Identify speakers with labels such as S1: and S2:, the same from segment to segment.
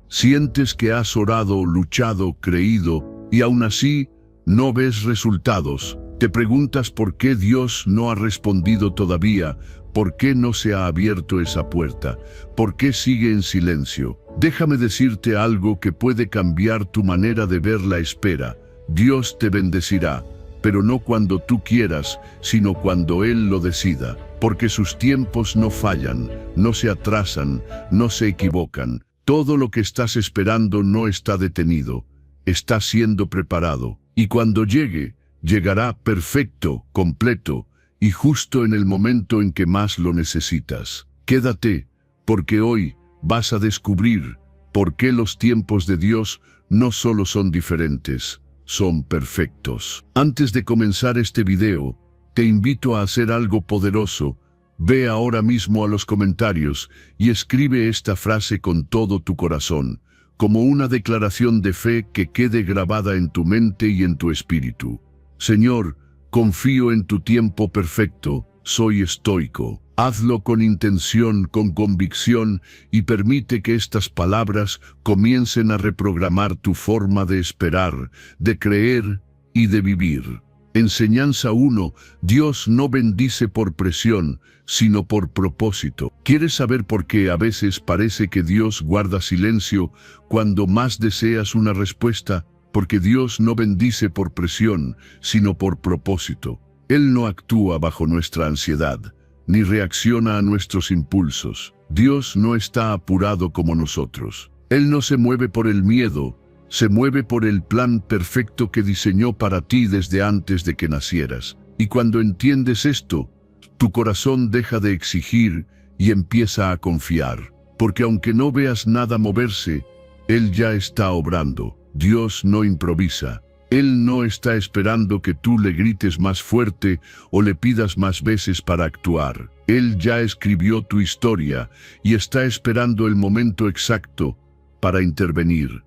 S1: Sientes que has orado, luchado, creído, y aún así no ves resultados. Te preguntas por qué Dios no ha respondido todavía, por qué no se ha abierto esa puerta, por qué sigue en silencio. Déjame decirte algo que puede cambiar tu manera de ver la espera. Dios te bendecirá, pero no cuando tú quieras, sino cuando Él lo decida, porque sus tiempos no fallan, no se atrasan, no se equivocan. Todo lo que estás esperando no está detenido, está siendo preparado, y cuando llegue, llegará perfecto, completo, y justo en el momento en que más lo necesitas. Quédate, porque hoy vas a descubrir por qué los tiempos de Dios no solo son diferentes, son perfectos. Antes de comenzar este video, te invito a hacer algo poderoso. Ve ahora mismo a los comentarios y escribe esta frase con todo tu corazón, como una declaración de fe que quede grabada en tu mente y en tu espíritu. Señor, confío en tu tiempo perfecto, soy estoico. Hazlo con intención, con convicción, y permite que estas palabras comiencen a reprogramar tu forma de esperar, de creer y de vivir. Enseñanza 1. Dios no bendice por presión, sino por propósito. ¿Quieres saber por qué a veces parece que Dios guarda silencio cuando más deseas una respuesta? Porque Dios no bendice por presión, sino por propósito. Él no actúa bajo nuestra ansiedad, ni reacciona a nuestros impulsos. Dios no está apurado como nosotros. Él no se mueve por el miedo, se mueve por el plan perfecto que diseñó para ti desde antes de que nacieras. Y cuando entiendes esto, tu corazón deja de exigir y empieza a confiar. Porque aunque no veas nada moverse, Él ya está obrando. Dios no improvisa. Él no está esperando que tú le grites más fuerte o le pidas más veces para actuar. Él ya escribió tu historia y está esperando el momento exacto para intervenir.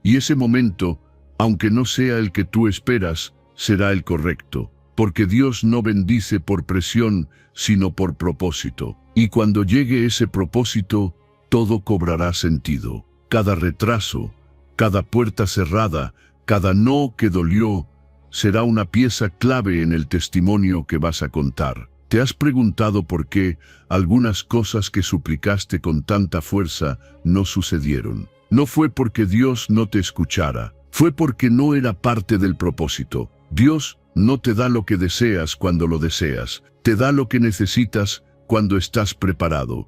S1: Y ese momento, aunque no sea el que tú esperas, será el correcto. Porque Dios no bendice por presión, sino por propósito. Y cuando llegue ese propósito, todo cobrará sentido. Cada retraso, cada puerta cerrada, cada no que dolió, será una pieza clave en el testimonio que vas a contar. ¿Te has preguntado por qué algunas cosas que suplicaste con tanta fuerza no sucedieron? No fue porque Dios no te escuchara, fue porque no era parte del propósito. Dios no te da lo que deseas cuando lo deseas, te da lo que necesitas cuando estás preparado.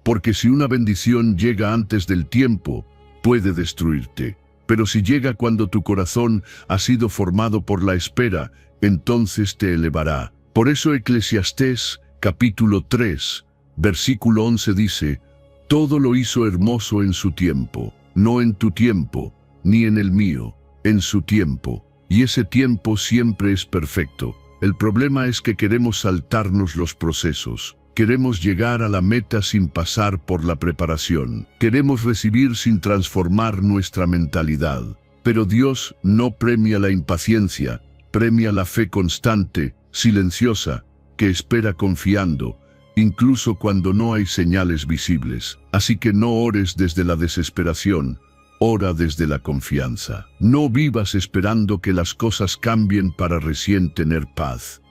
S1: Porque si una bendición llega antes del tiempo, puede destruirte. Pero si llega cuando tu corazón ha sido formado por la espera, entonces te elevará. Por eso Eclesiastés, capítulo 3, versículo 11 dice: todo lo hizo hermoso en su tiempo, no en tu tiempo, ni en el mío, en su tiempo. Y ese tiempo siempre es perfecto. El problema es que queremos saltarnos los procesos. Queremos llegar a la meta sin pasar por la preparación. Queremos recibir sin transformar nuestra mentalidad. Pero Dios no premia la impaciencia, premia la fe constante, silenciosa, que espera confiando, incluso cuando no hay señales visibles. Así que no ores desde la desesperación, ora desde la confianza. No vivas esperando que las cosas cambien para recién tener paz.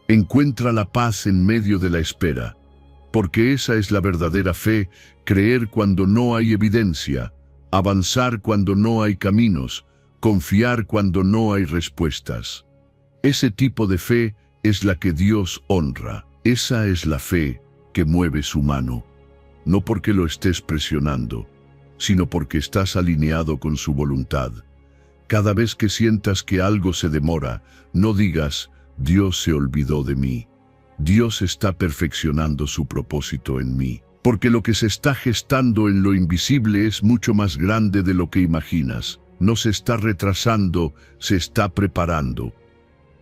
S1: Encuentra la paz en medio de la espera, porque esa es la verdadera fe: creer cuando no hay evidencia, avanzar cuando no hay caminos, confiar cuando no hay respuestas. Ese tipo de fe es la que Dios honra. Esa es la fe que mueve su mano, no porque lo estés presionando, sino porque estás alineado con su voluntad. Cada vez que sientas que algo se demora, no digas: Dios se olvidó de mí. Dios está perfeccionando su propósito en mí. Porque lo que se está gestando en lo invisible es mucho más grande de lo que imaginas. No se está retrasando, se está preparando.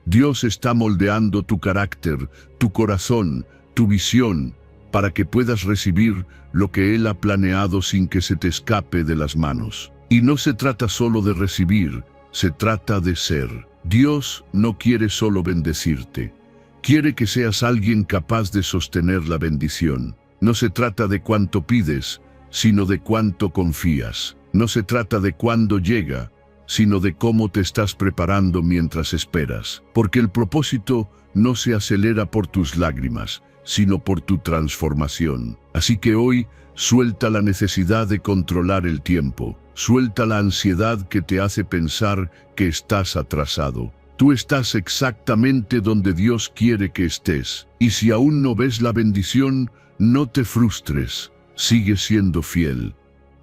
S1: Dios está moldeando tu carácter, tu corazón, tu visión, para que puedas recibir lo que Él ha planeado sin que se te escape de las manos. Y no se trata solo de recibir, se trata de ser. Dios no quiere solo bendecirte, quiere que seas alguien capaz de sostener la bendición. No se trata de cuánto pides, sino de cuánto confías. No se trata de cuándo llega, sino de cómo te estás preparando mientras esperas. Porque el propósito no se acelera por tus lágrimas, sino por tu transformación. Así que hoy, suelta la necesidad de controlar el tiempo. Suelta la ansiedad que te hace pensar que estás atrasado. Tú estás exactamente donde Dios quiere que estés. Y si aún no ves la bendición, no te frustres. Sigue siendo fiel.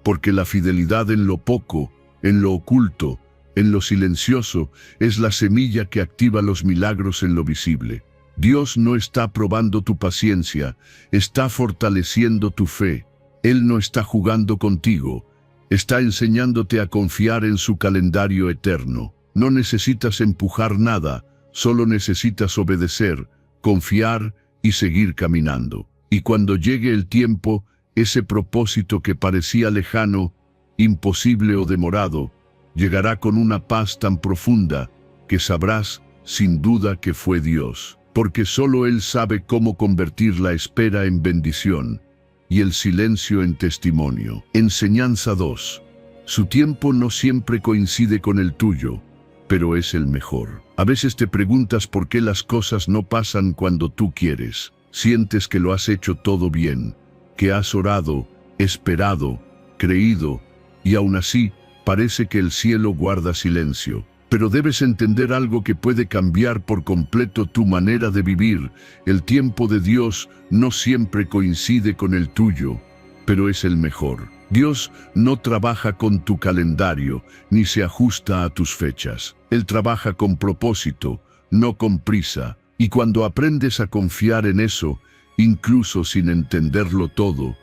S1: Porque la fidelidad en lo poco, en lo oculto, en lo silencioso, es la semilla que activa los milagros en lo visible. Dios no está probando tu paciencia, está fortaleciendo tu fe. Él no está jugando contigo, está enseñándote a confiar en su calendario eterno. No necesitas empujar nada, solo necesitas obedecer, confiar y seguir caminando. Y cuando llegue el tiempo, ese propósito que parecía lejano, imposible o demorado, llegará con una paz tan profunda que sabrás sin duda que fue Dios. Porque solo Él sabe cómo convertir la espera en bendición y el silencio en testimonio. Enseñanza 2. Su tiempo no siempre coincide con el tuyo, pero es el mejor. A veces te preguntas por qué las cosas no pasan cuando tú quieres. Sientes que lo has hecho todo bien, que has orado, esperado, creído, y aún así parece que el cielo guarda silencio. Pero debes entender algo que puede cambiar por completo tu manera de vivir. El tiempo de Dios no siempre coincide con el tuyo, pero es el mejor. Dios no trabaja con tu calendario, ni se ajusta a tus fechas. Él trabaja con propósito, no con prisa. Y cuando aprendes a confiar en eso, incluso sin entenderlo todo,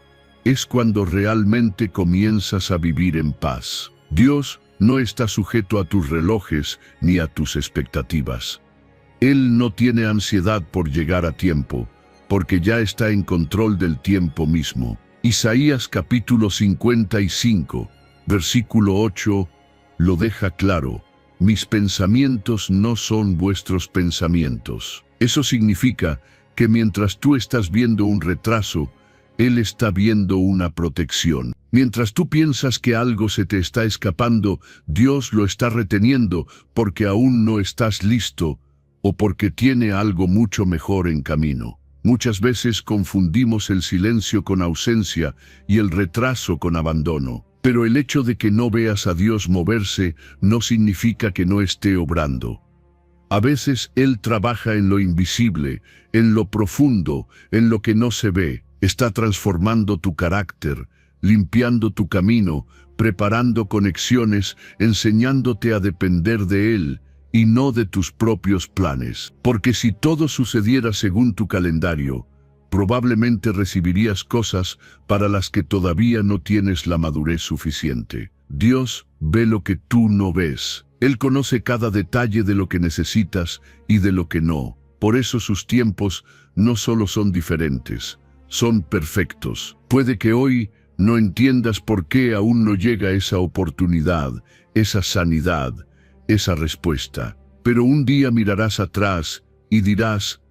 S1: es cuando realmente comienzas a vivir en paz. Dios no está sujeto a tus relojes ni a tus expectativas. Él no tiene ansiedad por llegar a tiempo, porque ya está en control del tiempo mismo. Isaías capítulo 55, versículo 8, lo deja claro: mis pensamientos no son vuestros pensamientos. Eso significa que mientras tú estás viendo un retraso, Él está viendo una protección. Mientras tú piensas que algo se te está escapando, Dios lo está reteniendo porque aún no estás listo o porque tiene algo mucho mejor en camino. Muchas veces confundimos el silencio con ausencia y el retraso con abandono. Pero el hecho de que no veas a Dios moverse no significa que no esté obrando. A veces Él trabaja en lo invisible, en lo profundo, en lo que no se ve. Está transformando tu carácter, limpiando tu camino, preparando conexiones, enseñándote a depender de Él y no de tus propios planes. Porque si todo sucediera según tu calendario, probablemente recibirías cosas para las que todavía no tienes la madurez suficiente. Dios ve lo que tú no ves. Él conoce cada detalle de lo que necesitas y de lo que no. Por eso sus tiempos no solo son diferentes, son perfectos. Puede que hoy no entiendas por qué aún no llega esa oportunidad, esa sanidad, esa respuesta. Pero un día mirarás atrás y dirás: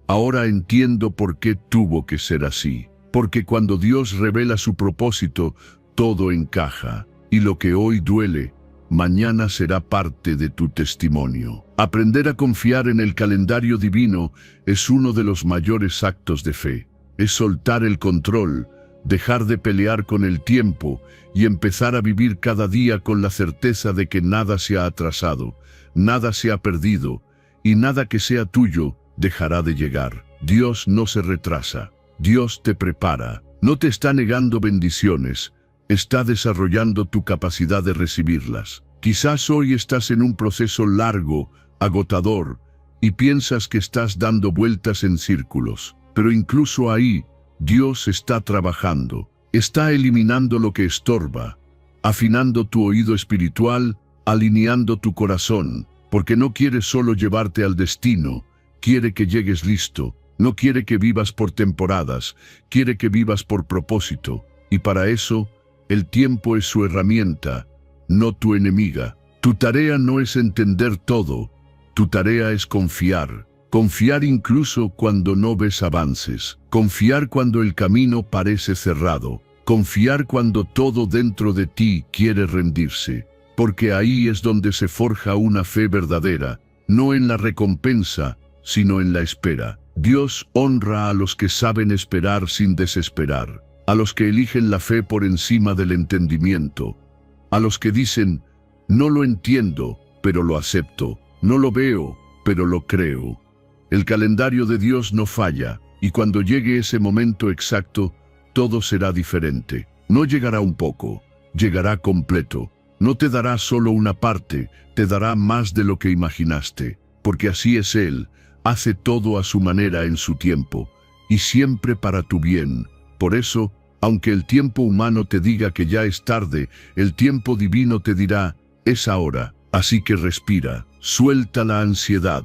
S1: ahora entiendo por qué tuvo que ser así. Porque cuando Dios revela su propósito, todo encaja. Y lo que hoy duele, mañana será parte de tu testimonio. Aprender a confiar en el calendario divino es uno de los mayores actos de fe. Es soltar el control, dejar de pelear con el tiempo y empezar a vivir cada día con la certeza de que nada se ha atrasado, nada se ha perdido y nada que sea tuyo dejará de llegar. Dios no se retrasa, Dios te prepara. No te está negando bendiciones, está desarrollando tu capacidad de recibirlas. Quizás hoy estás en un proceso largo, agotador, y piensas que estás dando vueltas en círculos. Pero incluso ahí, Dios está trabajando, está eliminando lo que estorba, afinando tu oído espiritual, alineando tu corazón, porque no quiere solo llevarte al destino, quiere que llegues listo, no quiere que vivas por temporadas, quiere que vivas por propósito, y para eso, el tiempo es su herramienta, no tu enemiga. Tu tarea no es entender todo, tu tarea es confiar. Confiar incluso cuando no ves avances. Confiar cuando el camino parece cerrado. Confiar cuando todo dentro de ti quiere rendirse, porque ahí es donde se forja una fe verdadera, no en la recompensa, sino en la espera. Dios honra a los que saben esperar sin desesperar, a los que eligen la fe por encima del entendimiento, a los que dicen, no lo entiendo, pero lo acepto, no lo veo, pero lo creo. El calendario de Dios no falla, y cuando llegue ese momento exacto, todo será diferente. No llegará un poco, llegará completo. No te dará solo una parte, te dará más de lo que imaginaste, porque así es Él, hace todo a su manera en su tiempo, y siempre para tu bien. Por eso, aunque el tiempo humano te diga que ya es tarde, el tiempo divino te dirá, es ahora. Así que respira, suelta la ansiedad,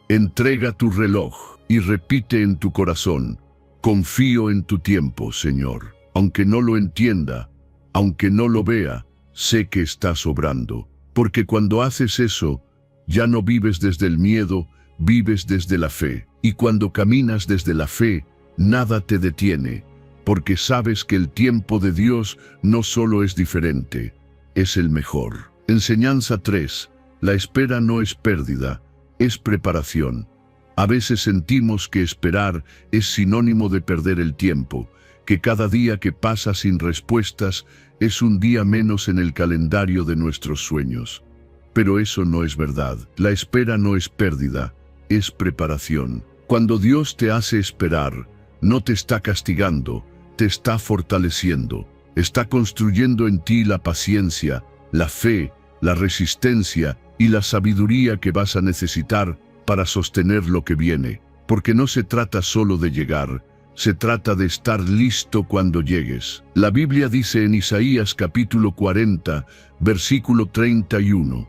S1: entrega tu reloj y repite en tu corazón, confío en tu tiempo, Señor. Aunque no lo entienda, aunque no lo vea, sé que estás obrando. Porque cuando haces eso, ya no vives desde el miedo, vives desde la fe. Y cuando caminas desde la fe, nada te detiene, porque sabes que el tiempo de Dios no solo es diferente, es el mejor. Enseñanza 3. La espera no es pérdida, es preparación. A veces sentimos que esperar es sinónimo de perder el tiempo, que cada día que pasa sin respuestas es un día menos en el calendario de nuestros sueños. Pero eso no es verdad. La espera no es pérdida, es preparación. Cuando Dios te hace esperar, no te está castigando, te está fortaleciendo. Está construyendo en ti la paciencia, la fe, la resistencia y la sabiduría que vas a necesitar para sostener lo que viene. Porque no se trata solo de llegar, se trata de estar listo cuando llegues. La Biblia dice en Isaías capítulo 40, versículo 31,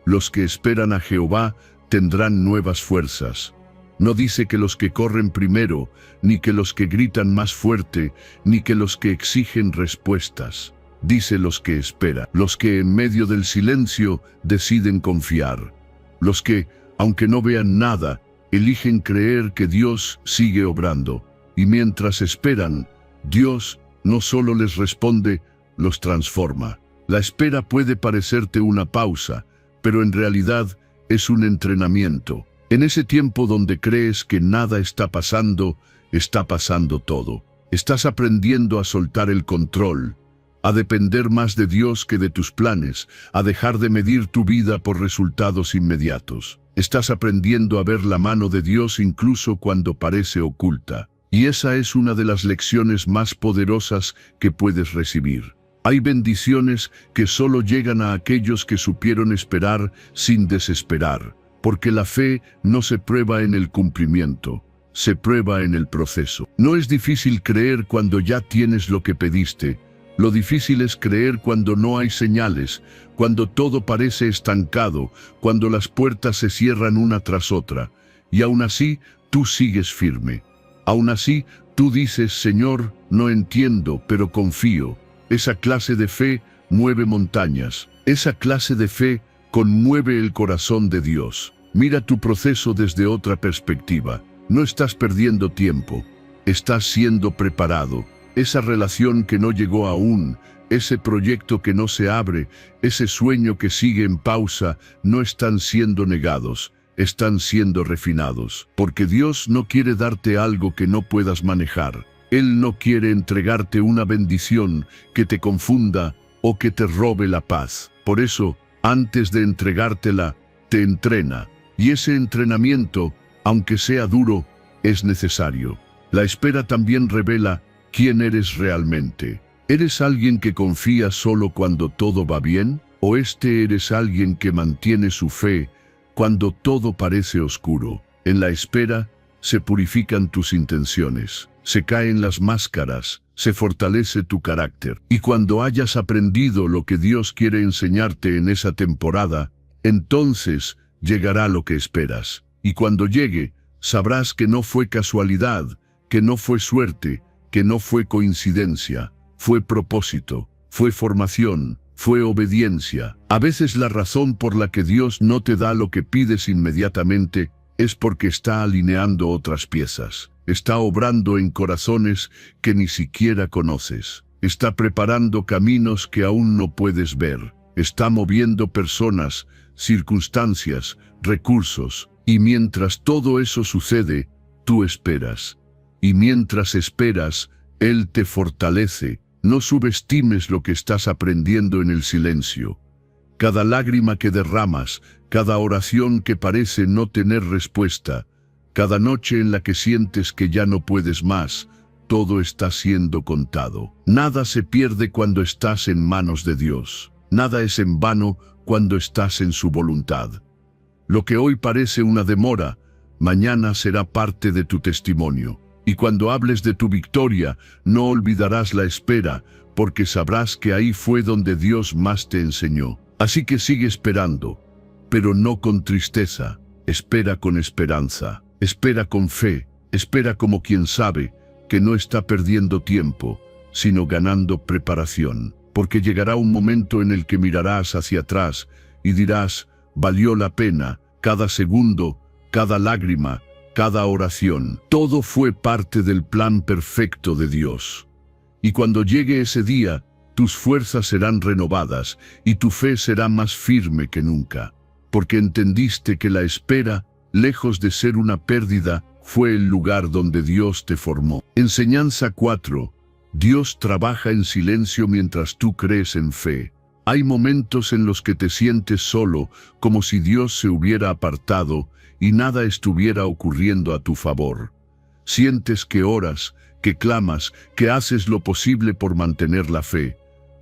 S1: los que esperan a Jehová tendrán nuevas fuerzas. No dice que los que corren primero, ni que los que gritan más fuerte, ni que los que exigen respuestas. Dice los que esperan, los que en medio del silencio deciden confiar. Los que, aunque no vean nada, eligen creer que Dios sigue obrando. Y mientras esperan, Dios no solo les responde, los transforma. La espera puede parecerte una pausa, pero en realidad es un entrenamiento. En ese tiempo donde crees que nada está pasando todo. Estás aprendiendo a soltar el control, a depender más de Dios que de tus planes, a dejar de medir tu vida por resultados inmediatos. Estás aprendiendo a ver la mano de Dios incluso cuando parece oculta. Y esa es una de las lecciones más poderosas que puedes recibir. Hay bendiciones que solo llegan a aquellos que supieron esperar sin desesperar, porque la fe no se prueba en el cumplimiento, se prueba en el proceso. No es difícil creer cuando ya tienes lo que pediste. Lo difícil es creer cuando no hay señales, cuando todo parece estancado, cuando las puertas se cierran una tras otra. Y aún así, tú sigues firme. Aún así, tú dices, Señor, no entiendo, pero confío. Esa clase de fe mueve montañas. Esa clase de fe conmueve el corazón de Dios. Mira tu proceso desde otra perspectiva. No estás perdiendo tiempo. Estás siendo preparado. Esa relación que no llegó aún, ese proyecto que no se abre, ese sueño que sigue en pausa, no están siendo negados, están siendo refinados. Porque Dios no quiere darte algo que no puedas manejar. Él no quiere entregarte una bendición que te confunda o que te robe la paz. Por eso, antes de entregártela, te entrena. Y ese entrenamiento, aunque sea duro, es necesario. La espera también revela quién eres realmente. ¿Eres alguien que confía solo cuando todo va bien? ¿O eres alguien que mantiene su fe cuando todo parece oscuro? En la espera se purifican tus intenciones, se caen las máscaras, se fortalece tu carácter. Y cuando hayas aprendido lo que Dios quiere enseñarte en esa temporada, entonces llegará lo que esperas. Y cuando llegue, sabrás que no fue casualidad, que no fue suerte, que no fue coincidencia, fue propósito, fue formación, fue obediencia. A veces la razón por la que Dios no te da lo que pides inmediatamente es porque está alineando otras piezas. Está obrando en corazones que ni siquiera conoces. está preparando caminos que aún no puedes ver. Está moviendo personas, circunstancias, recursos. Y mientras todo eso sucede, tú esperas. Y mientras esperas, Él te fortalece. No subestimes lo que estás aprendiendo en el silencio. Cada lágrima que derramas, cada oración que parece no tener respuesta, cada noche en la que sientes que ya no puedes más, todo está siendo contado. Nada se pierde cuando estás en manos de Dios. Nada es en vano cuando estás en su voluntad. Lo que hoy parece una demora, mañana será parte de tu testimonio. Y cuando hables de tu victoria, no olvidarás la espera, porque sabrás que ahí fue donde Dios más te enseñó. Así que sigue esperando, pero no con tristeza. Espera con esperanza, espera con fe, espera como quien sabe que no está perdiendo tiempo, sino ganando preparación. Porque llegará un momento en el que mirarás hacia atrás y dirás, valió la pena, cada segundo, cada lágrima, cada oración. Todo fue parte del plan perfecto de Dios. Y cuando llegue ese día, tus fuerzas serán renovadas y tu fe será más firme que nunca. Porque entendiste que la espera, lejos de ser una pérdida, fue el lugar donde Dios te formó. Enseñanza 4. Dios trabaja en silencio mientras tú crees en fe. Hay momentos en los que te sientes solo, como si Dios se hubiera apartado y nada estuviera ocurriendo a tu favor. Sientes que oras, que clamas, que haces lo posible por mantener la fe,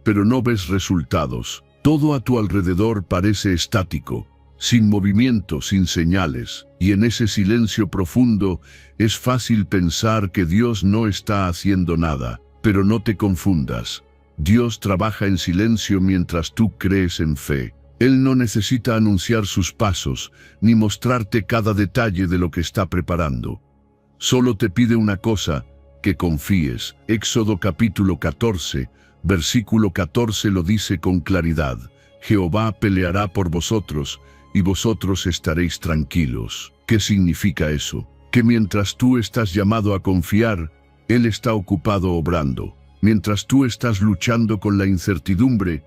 S1: pero no ves resultados. Todo a tu alrededor parece estático, sin movimiento, sin señales, y en ese silencio profundo es fácil pensar que Dios no está haciendo nada. Pero no te confundas. Dios trabaja en silencio mientras tú crees en fe. Él no necesita anunciar sus pasos, ni mostrarte cada detalle de lo que está preparando. Solo te pide una cosa, que confíes. Éxodo capítulo 14, versículo 14 lo dice con claridad. Jehová peleará por vosotros, y vosotros estaréis tranquilos. ¿Qué significa eso? Que mientras tú estás llamado a confiar, Él está ocupado obrando. Mientras tú estás luchando con la incertidumbre,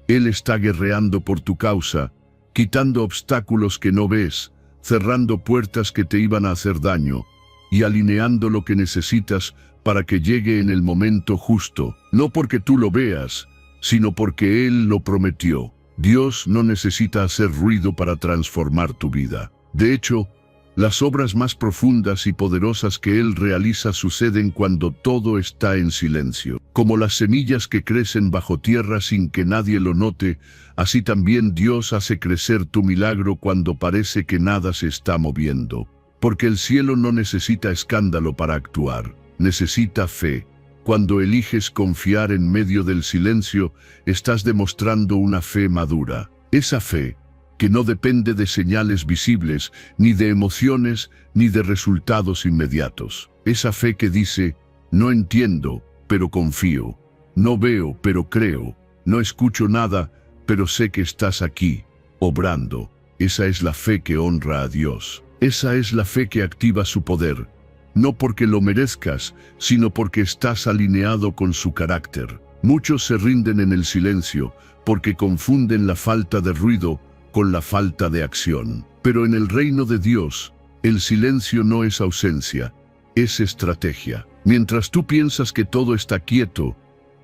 S1: Él está guerreando por tu causa, quitando obstáculos que no ves, cerrando puertas que te iban a hacer daño, y alineando lo que necesitas para que llegue en el momento justo, no porque tú lo veas, sino porque Él lo prometió. Dios no necesita hacer ruido para transformar tu vida. De hecho, las obras más profundas y poderosas que Él realiza suceden cuando todo está en silencio. Como las semillas que crecen bajo tierra sin que nadie lo note, así también Dios hace crecer tu milagro cuando parece que nada se está moviendo. Porque el cielo no necesita escándalo para actuar, necesita fe. Cuando eliges confiar en medio del silencio, estás demostrando una fe madura. Esa fe que no depende de señales visibles, ni de emociones, ni de resultados inmediatos. Esa fe que dice, no entiendo, pero confío. No veo, pero creo. No escucho nada, pero sé que estás aquí, obrando. Esa es la fe que honra a Dios. Esa es la fe que activa su poder. No porque lo merezcas, sino porque estás alineado con su carácter. Muchos se rinden en el silencio, porque confunden la falta de ruido con la falta de acción. Pero en el reino de Dios, el silencio no es ausencia, es estrategia. Mientras tú piensas que todo está quieto,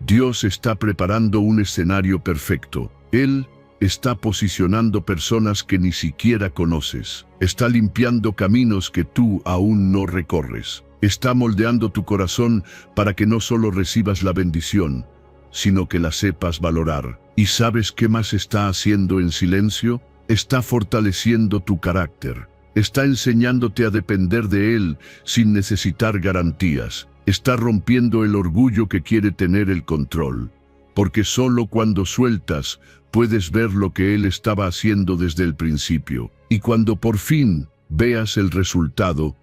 S1: Dios está preparando un escenario perfecto. Él está posicionando personas que ni siquiera conoces. Está limpiando caminos que tú aún no recorres. Está moldeando tu corazón para que no solo recibas la bendición, sino que la sepas valorar. ¿Y sabes qué más está haciendo en silencio? Está fortaleciendo tu carácter. Está enseñándote a depender de Él sin necesitar garantías. Está rompiendo el orgullo que quiere tener el control. Porque solo cuando sueltas, puedes ver lo que Él estaba haciendo desde el principio. Y cuando por fin veas el resultado,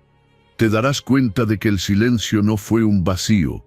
S1: te darás cuenta de que el silencio no fue un vacío,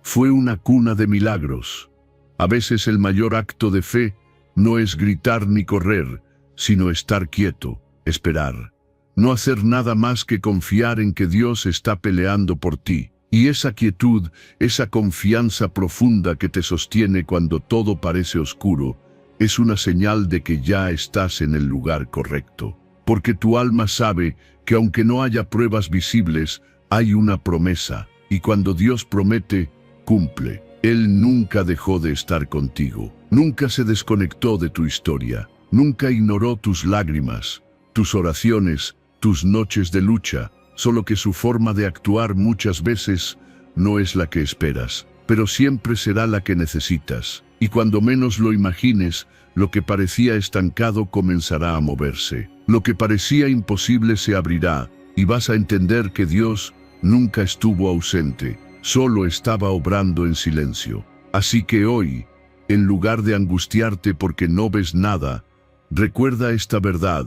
S1: fue una cuna de milagros. A veces el mayor acto de fe no es gritar ni correr, sino estar quieto, esperar. No hacer nada más que confiar en que Dios está peleando por ti. Y esa quietud, esa confianza profunda que te sostiene cuando todo parece oscuro, es una señal de que ya estás en el lugar correcto. Porque tu alma sabe que aunque no haya pruebas visibles, hay una promesa, y cuando Dios promete, cumple. Él nunca dejó de estar contigo, nunca se desconectó de tu historia, nunca ignoró tus lágrimas, tus oraciones, tus noches de lucha, solo que su forma de actuar muchas veces no es la que esperas, pero siempre será la que necesitas. Y cuando menos lo imagines, lo que parecía estancado comenzará a moverse. Lo que parecía imposible se abrirá, y vas a entender que Dios nunca estuvo ausente, solo estaba obrando en silencio. Así que hoy, en lugar de angustiarte porque no ves nada, recuerda esta verdad: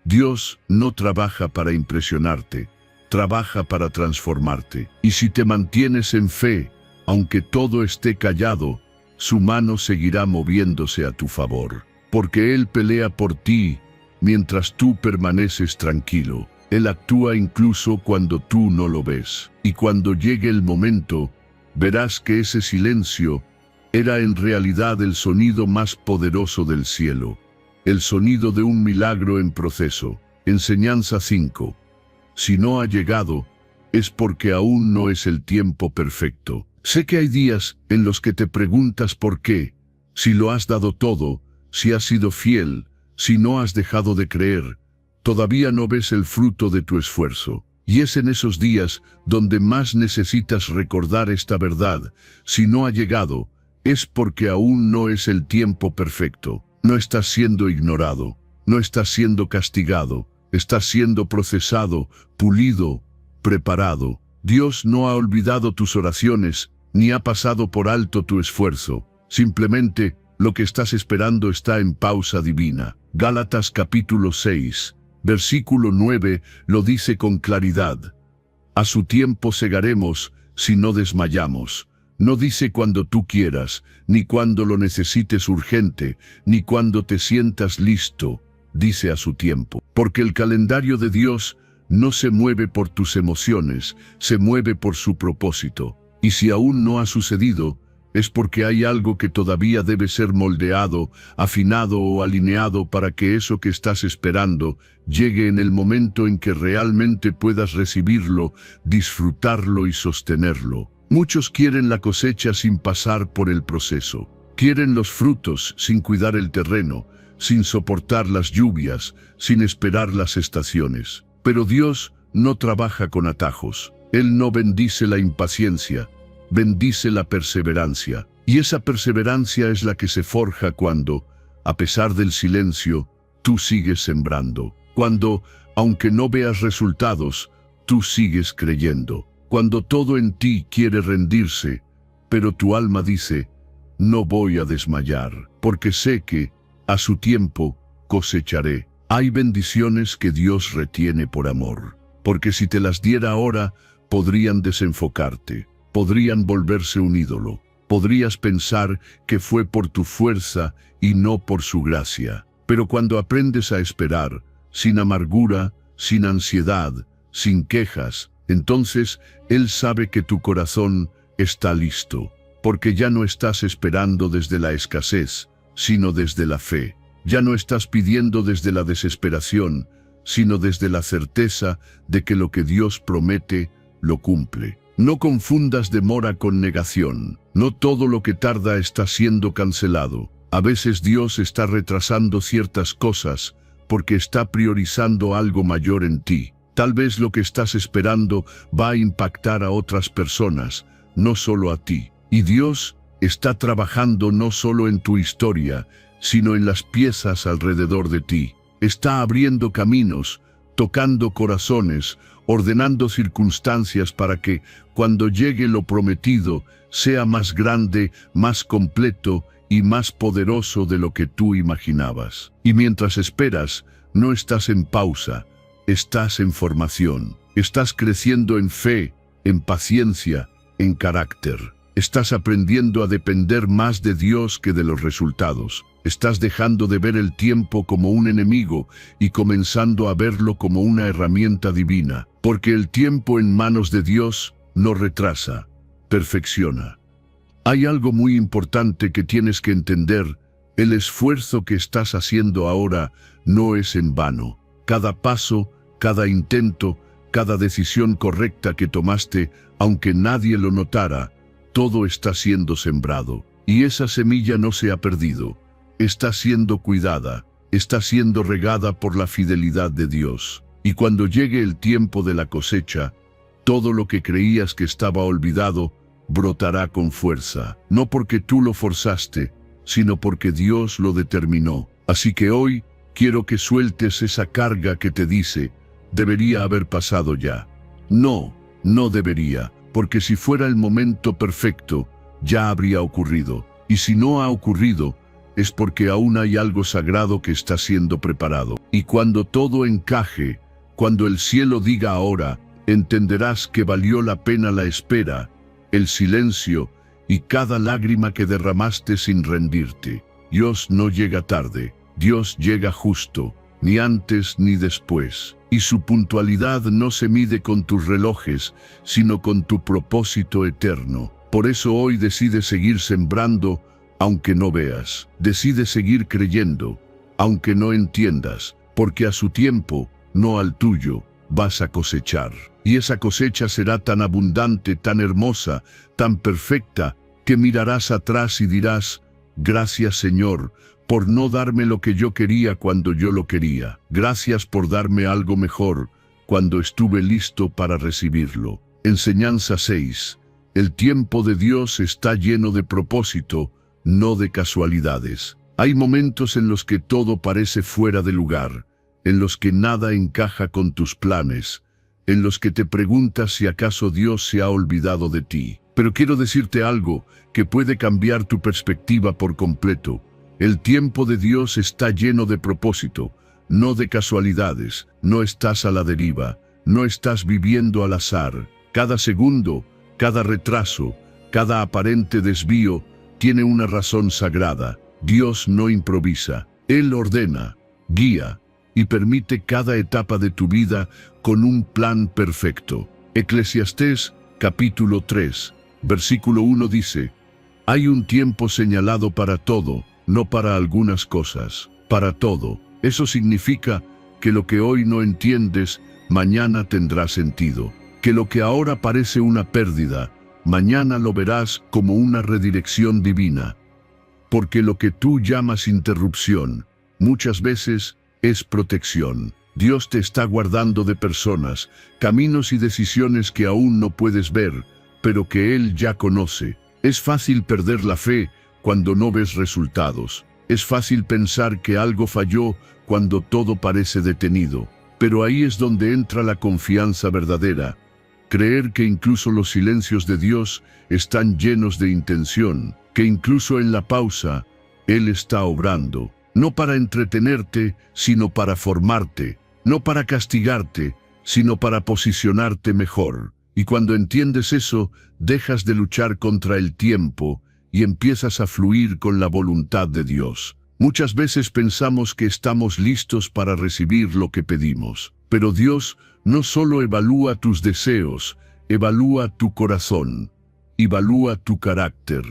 S1: Dios no trabaja para impresionarte, trabaja para transformarte. Y si te mantienes en fe, aunque todo esté callado, su mano seguirá moviéndose a tu favor. Porque Él pelea por ti mientras tú permaneces tranquilo. Él actúa incluso cuando tú no lo ves. Y cuando llegue el momento, verás que ese silencio era en realidad el sonido más poderoso del cielo. El sonido de un milagro en proceso. Enseñanza 5. Si no ha llegado, es porque aún no es el tiempo perfecto. Sé que hay días en los que te preguntas por qué, si lo has dado todo, si has sido fiel, si no has dejado de creer, todavía no ves el fruto de tu esfuerzo. Y es en esos días donde más necesitas recordar esta verdad: si no ha llegado, es porque aún no es el tiempo perfecto. No estás siendo ignorado, no estás siendo castigado, estás siendo procesado, pulido, preparado. Dios no ha olvidado tus oraciones, ni ha pasado por alto tu esfuerzo. Simplemente, lo que estás esperando está en pausa divina. Gálatas capítulo 6, versículo 9, lo dice con claridad: a su tiempo segaremos si no desmayamos. No dice cuando tú quieras, ni cuando lo necesites urgente, ni cuando te sientas listo. Dice a su tiempo. Porque el calendario de Dios no se mueve por tus emociones, se mueve por su propósito. Y si aún no ha sucedido, es porque hay algo que todavía debe ser moldeado, afinado o alineado para que eso que estás esperando llegue en el momento en que realmente puedas recibirlo, disfrutarlo y sostenerlo. Muchos quieren la cosecha sin pasar por el proceso. Quieren los frutos sin cuidar el terreno, sin soportar las lluvias, sin esperar las estaciones. Pero Dios no trabaja con atajos. Él no bendice la impaciencia, bendice la perseverancia. Y esa perseverancia es la que se forja cuando, a pesar del silencio, tú sigues sembrando. Cuando, aunque no veas resultados, tú sigues creyendo. Cuando todo en ti quiere rendirse, pero tu alma dice: no voy a desmayar, porque sé que, a su tiempo, cosecharé. Hay bendiciones que Dios retiene por amor, porque si te las diera ahora, podrían desenfocarte, podrían volverse un ídolo. Podrías pensar que fue por tu fuerza y no por su gracia. Pero cuando aprendes a esperar, sin amargura, sin ansiedad, sin quejas, entonces Él sabe que tu corazón está listo, porque ya no estás esperando desde la escasez, sino desde la fe. Ya no estás pidiendo desde la desesperación, sino desde la certeza de que lo que Dios promete, lo cumple. No confundas demora con negación. No todo lo que tarda está siendo cancelado. A veces Dios está retrasando ciertas cosas porque está priorizando algo mayor en ti. Tal vez lo que estás esperando va a impactar a otras personas, no solo a ti. Y Dios está trabajando no solo en tu historia, sino en las piezas alrededor de ti. Está abriendo caminos, tocando corazones, ordenando circunstancias para que, cuando llegue lo prometido, sea más grande, más completo y más poderoso de lo que tú imaginabas. Y mientras esperas, no estás en pausa, estás en formación. Estás creciendo en fe, en paciencia, en carácter. Estás aprendiendo a depender más de Dios que de los resultados. Estás dejando de ver el tiempo como un enemigo y comenzando a verlo como una herramienta divina. Porque el tiempo en manos de Dios no retrasa, perfecciona. Hay algo muy importante que tienes que entender. El esfuerzo que estás haciendo ahora no es en vano. Cada paso, cada intento, cada decisión correcta que tomaste, aunque nadie lo notara, todo está siendo sembrado. Y esa semilla no se ha perdido. Está siendo cuidada, está siendo regada por la fidelidad de Dios. Y cuando llegue el tiempo de la cosecha, todo lo que creías que estaba olvidado, brotará con fuerza. No porque tú lo forzaste, sino porque Dios lo determinó. Así que hoy quiero que sueltes esa carga que te dice, debería haber pasado ya. No, no debería, porque si fuera el momento perfecto, ya habría ocurrido. Y si no ha ocurrido, es porque aún hay algo sagrado que está siendo preparado. Y cuando todo encaje, cuando el cielo diga ahora, entenderás que valió la pena la espera, el silencio y cada lágrima que derramaste sin rendirte. Dios no llega tarde, Dios llega justo, ni antes ni después. Y su puntualidad no se mide con tus relojes, sino con tu propósito eterno. Por eso hoy decide seguir sembrando, aunque no veas. Decide seguir creyendo, aunque no entiendas, porque a su tiempo, no al tuyo, vas a cosechar. Y esa cosecha será tan abundante, tan hermosa, tan perfecta, que mirarás atrás y dirás, gracias Señor, por no darme lo que yo quería cuando yo lo quería. Gracias por darme algo mejor, cuando estuve listo para recibirlo. Enseñanza 6. El tiempo de Dios está lleno de propósito, no de casualidades. Hay momentos en los que todo parece fuera de lugar, en los que nada encaja con tus planes, en los que te preguntas si acaso Dios se ha olvidado de ti. Pero quiero decirte algo que puede cambiar tu perspectiva por completo. El tiempo de Dios está lleno de propósito, no de casualidades. No estás a la deriva, no estás viviendo al azar. Cada segundo, cada retraso, cada aparente desvío tiene una razón sagrada. Dios no improvisa, Él ordena, guía y permite cada etapa de tu vida con un plan perfecto. Eclesiastés, capítulo 3, versículo 1 dice, hay un tiempo señalado para todo, no para algunas cosas, para todo. Eso significa que lo que hoy no entiendes, mañana tendrá sentido. Que lo que ahora parece una pérdida, mañana lo verás como una redirección divina. Porque lo que tú llamas interrupción, muchas veces es protección. Dios te está guardando de personas, caminos y decisiones que aún no puedes ver, pero que Él ya conoce. Es fácil perder la fe cuando no ves resultados. Es fácil pensar que algo falló cuando todo parece detenido. Pero ahí es donde entra la confianza verdadera. Creer que incluso los silencios de Dios están llenos de intención, que incluso en la pausa, Él está obrando. No para entretenerte, sino para formarte. No para castigarte, sino para posicionarte mejor. Y cuando entiendes eso, dejas de luchar contra el tiempo y empiezas a fluir con la voluntad de Dios. Muchas veces pensamos que estamos listos para recibir lo que pedimos. Pero Dios no solo evalúa tus deseos, evalúa tu corazón, evalúa tu carácter.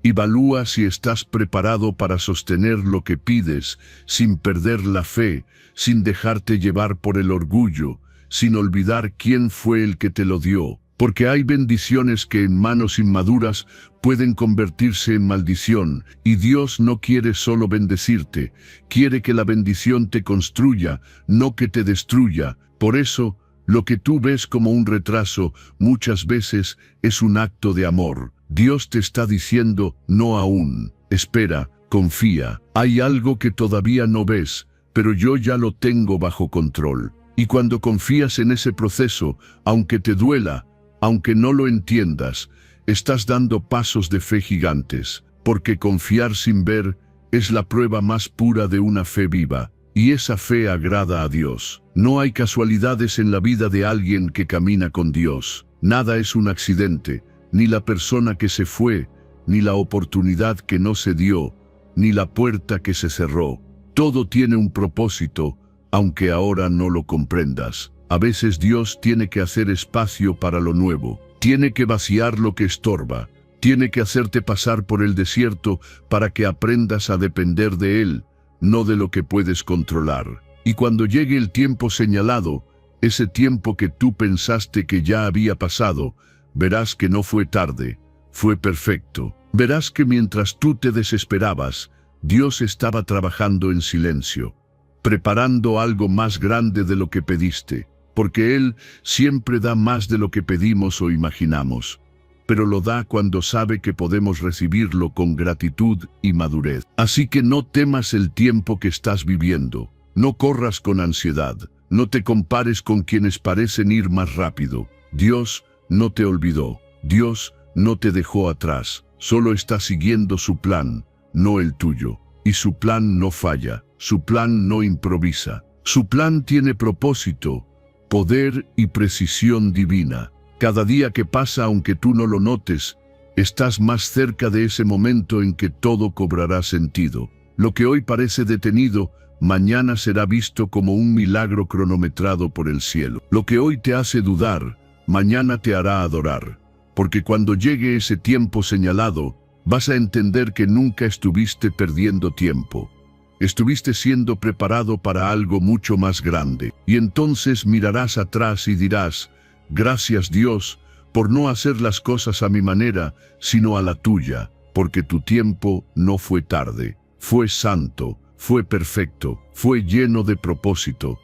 S1: Evalúa si estás preparado para sostener lo que pides, sin perder la fe, sin dejarte llevar por el orgullo, sin olvidar quién fue el que te lo dio. Porque hay bendiciones que en manos inmaduras pueden convertirse en maldición, y Dios no quiere solo bendecirte, quiere que la bendición te construya, no que te destruya. Por eso, lo que tú ves como un retraso, muchas veces es un acto de amor. Dios te está diciendo, no aún, espera, confía. Hay algo que todavía no ves, pero yo ya lo tengo bajo control. Y cuando confías en ese proceso, aunque te duela, aunque no lo entiendas, estás dando pasos de fe gigantes, porque confiar sin ver es la prueba más pura de una fe viva, y esa fe agrada a Dios. No hay casualidades en la vida de alguien que camina con Dios. Nada es un accidente, ni la persona que se fue, ni la oportunidad que no se dio, ni la puerta que se cerró. Todo tiene un propósito, aunque ahora no lo comprendas. A veces Dios tiene que hacer espacio para lo nuevo, Tiene que vaciar lo que estorba. Tiene que hacerte pasar por el desierto para que aprendas a depender de Él, no de lo que puedes controlar. Y cuando llegue el tiempo señalado, ese tiempo que tú pensaste que ya había pasado, verás que no fue tarde, fue perfecto. Verás que mientras tú te desesperabas, Dios estaba trabajando en silencio, preparando algo más grande de lo que pediste, porque Él siempre da más de lo que pedimos o imaginamos, pero lo da cuando sabe que podemos recibirlo con gratitud y madurez. Así que no temas el tiempo que estás viviendo, no corras con ansiedad, no te compares con quienes parecen ir más rápido. Dios no te olvidó, Dios no te dejó atrás, solo está siguiendo su plan, no el tuyo. Y su plan no falla, su plan no improvisa. Su plan tiene propósito, poder y precisión divina. Cada día que pasa, aunque tú no lo notes, estás más cerca de ese momento en que todo cobrará sentido. Lo que hoy parece detenido, mañana será visto como un milagro cronometrado por el cielo. Lo que hoy te hace dudar, mañana te hará adorar. Porque cuando llegue ese tiempo señalado, vas a entender que nunca estuviste perdiendo tiempo. Estuviste siendo preparado para algo mucho más grande. Y entonces mirarás atrás y dirás, gracias Dios, por no hacer las cosas a mi manera, sino a la tuya, porque tu tiempo no fue tarde, fue santo, fue perfecto, fue lleno de propósito.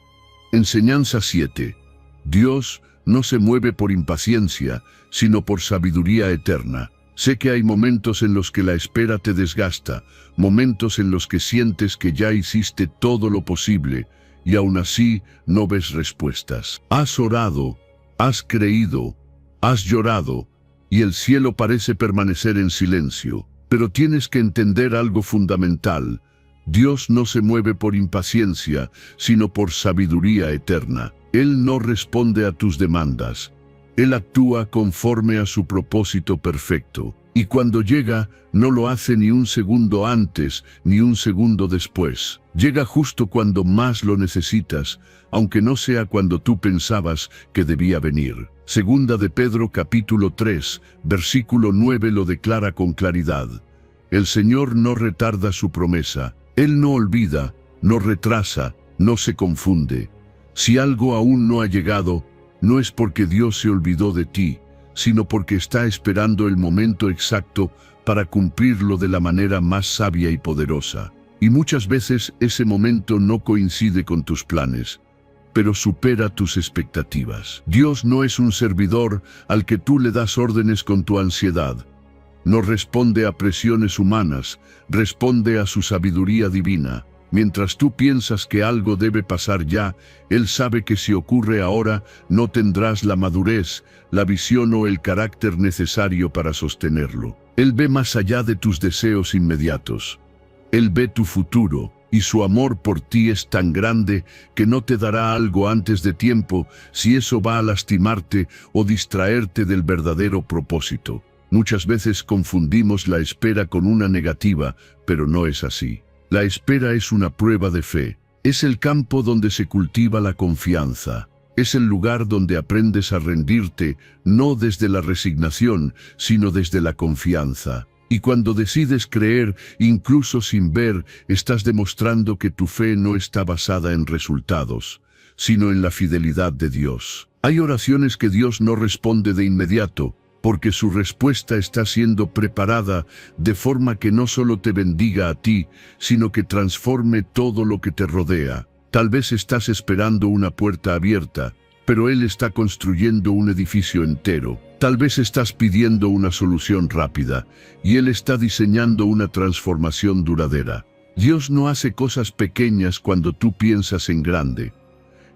S1: Enseñanza 7. Dios no se mueve por impaciencia, sino por sabiduría eterna. Sé que hay momentos en los que la espera te desgasta, momentos en los que sientes que ya hiciste todo lo posible y aún así no ves respuestas. Has orado, has creído, has llorado y el cielo parece permanecer en silencio. Pero tienes que entender algo fundamental. Dios no se mueve por impaciencia, sino por sabiduría eterna. Él no responde a tus demandas. Él actúa conforme a su propósito perfecto, y cuando llega, no lo hace ni un segundo antes, ni un segundo después. Llega justo cuando más lo necesitas, aunque no sea cuando tú pensabas que debía venir. Segunda de Pedro capítulo 3, versículo 9 lo declara con claridad. El Señor no retarda su promesa. Él no olvida, no retrasa, no se confunde. Si algo aún no ha llegado, no es porque Dios se olvidó de ti, sino porque está esperando el momento exacto para cumplirlo de la manera más sabia y poderosa. Y muchas veces ese momento no coincide con tus planes, pero supera tus expectativas. Dios no es un servidor al que tú le das órdenes con tu ansiedad. No responde a presiones humanas, responde a su sabiduría divina. Mientras tú piensas que algo debe pasar ya, Él sabe que si ocurre ahora, no tendrás la madurez, la visión o el carácter necesario para sostenerlo. Él ve más allá de tus deseos inmediatos. Él ve tu futuro, y su amor por ti es tan grande que no te dará algo antes de tiempo si eso va a lastimarte o distraerte del verdadero propósito. Muchas veces confundimos la espera con una negativa, pero no es así. La espera es una prueba de fe. Es el campo donde se cultiva la confianza. Es el lugar donde aprendes a rendirte, no desde la resignación, sino desde la confianza. Y cuando decides creer, incluso sin ver, estás demostrando que tu fe no está basada en resultados, sino en la fidelidad de Dios. Hay oraciones que Dios no responde de inmediato, porque su respuesta está siendo preparada de forma que no solo te bendiga a ti, sino que transforme todo lo que te rodea. Tal vez estás esperando una puerta abierta, pero Él está construyendo un edificio entero. Tal vez estás pidiendo una solución rápida, y Él está diseñando una transformación duradera. Dios no hace cosas pequeñas cuando tú piensas en grande.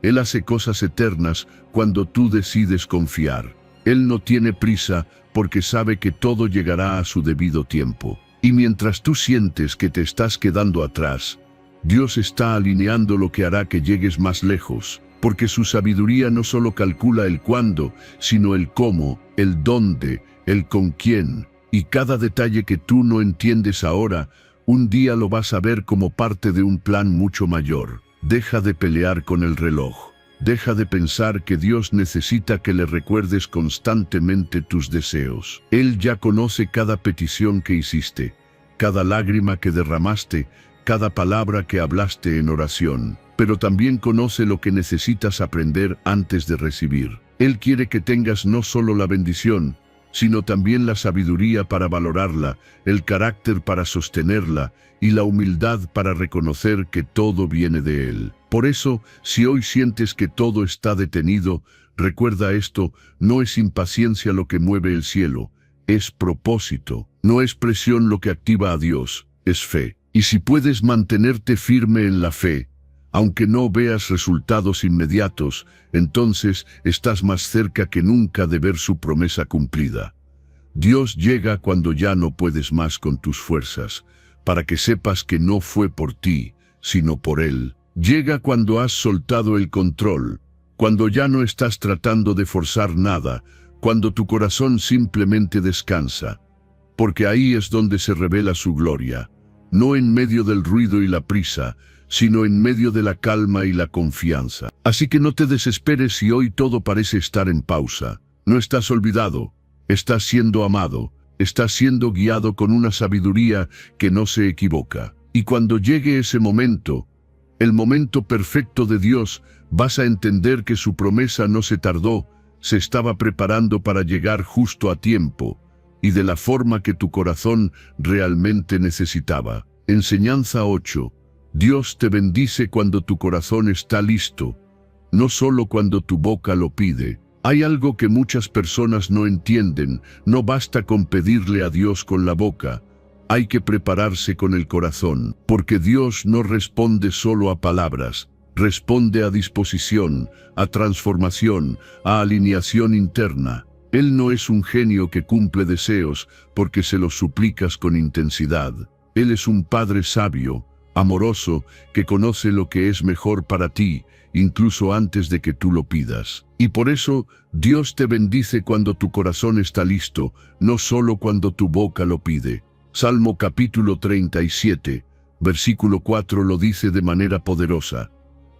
S1: Él hace cosas eternas cuando tú decides confiar. Él no tiene prisa porque sabe que todo llegará a su debido tiempo. Y mientras tú sientes que te estás quedando atrás, Dios está alineando lo que hará que llegues más lejos, porque su sabiduría no solo calcula el cuándo, sino el cómo, el dónde, el con quién. Y cada detalle que tú no entiendes ahora, un día lo vas a ver como parte de un plan mucho mayor. Deja de pelear con el reloj. Deja de pensar que Dios necesita que le recuerdes constantemente tus deseos. Él ya conoce cada petición que hiciste, cada lágrima que derramaste, cada palabra que hablaste en oración, pero también conoce lo que necesitas aprender antes de recibir. Él quiere que tengas no solo la bendición, sino también la sabiduría para valorarla, el carácter para sostenerla y la humildad para reconocer que todo viene de Él. Por eso, si hoy sientes que todo está detenido, recuerda esto: no es impaciencia lo que mueve el cielo, es propósito. No es presión lo que activa a Dios, es fe. Y si puedes mantenerte firme en la fe, aunque no veas resultados inmediatos, entonces estás más cerca que nunca de ver su promesa cumplida. Dios llega cuando ya no puedes más con tus fuerzas, para que sepas que no fue por ti, sino por Él. Llega cuando has soltado el control, cuando ya no estás tratando de forzar nada, cuando tu corazón simplemente descansa, porque ahí es donde se revela su gloria, no en medio del ruido y la prisa, sino en medio de la calma y la confianza. Así que no te desesperes si hoy todo parece estar en pausa. No estás olvidado, estás siendo amado, estás siendo guiado con una sabiduría que no se equivoca. Y cuando llegue ese momento, el momento perfecto de Dios, vas a entender que su promesa no se tardó, se estaba preparando para llegar justo a tiempo, y de la forma que tu corazón realmente necesitaba. Enseñanza 8. Dios te bendice cuando tu corazón está listo, no solo cuando tu boca lo pide. Hay algo que muchas personas no entienden: no basta con pedirle a Dios con la boca, hay que prepararse con el corazón, porque Dios no responde solo a palabras, responde a disposición, a transformación, a alineación interna. Él no es un genio que cumple deseos porque se los suplicas con intensidad. Él es un Padre sabio, amoroso, que conoce lo que es mejor para ti, incluso antes de que tú lo pidas. Y por eso, Dios te bendice cuando tu corazón está listo, no solo cuando tu boca lo pide. Salmo capítulo 37, versículo 4 lo dice de manera poderosa: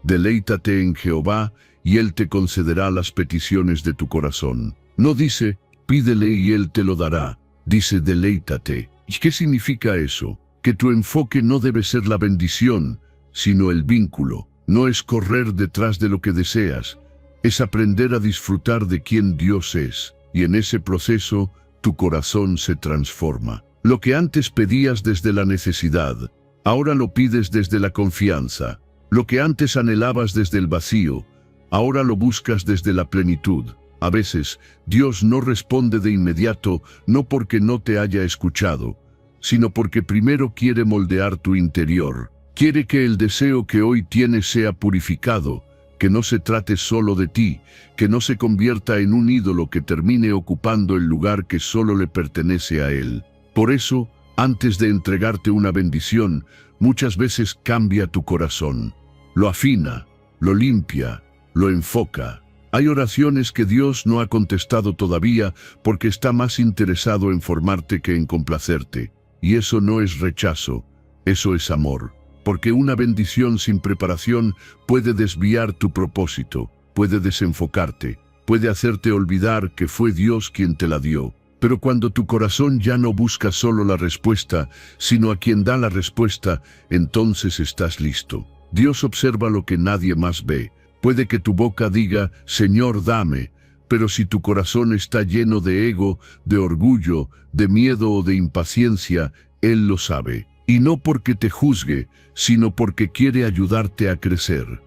S1: deleítate en Jehová, y Él te concederá las peticiones de tu corazón. No dice, pídele y Él te lo dará, dice deleítate. ¿Y qué significa eso? Que tu enfoque no debe ser la bendición, sino el vínculo. No es correr detrás de lo que deseas, es aprender a disfrutar de quien Dios es, y en ese proceso tu corazón se transforma. Lo que antes pedías desde la necesidad, ahora lo pides desde la confianza. Lo que antes anhelabas desde el vacío, ahora lo buscas desde la plenitud. A veces, Dios no responde de inmediato, no porque no te haya escuchado, sino porque primero quiere moldear tu interior. Quiere que el deseo que hoy tienes sea purificado, que no se trate solo de ti, que no se convierta en un ídolo que termine ocupando el lugar que solo le pertenece a Él. Por eso, antes de entregarte una bendición, muchas veces cambia tu corazón. Lo afina, lo limpia, lo enfoca. Hay oraciones que Dios no ha contestado todavía porque está más interesado en formarte que en complacerte. Y eso no es rechazo, eso es amor. Porque una bendición sin preparación puede desviar tu propósito, puede desenfocarte, puede hacerte olvidar que fue Dios quien te la dio. Pero cuando tu corazón ya no busca solo la respuesta, sino a quien da la respuesta, entonces estás listo. Dios observa lo que nadie más ve. Puede que tu boca diga, Señor, dame, pero si tu corazón está lleno de ego, de orgullo, de miedo o de impaciencia, Él lo sabe. Y no porque te juzgue, sino porque quiere ayudarte a crecer.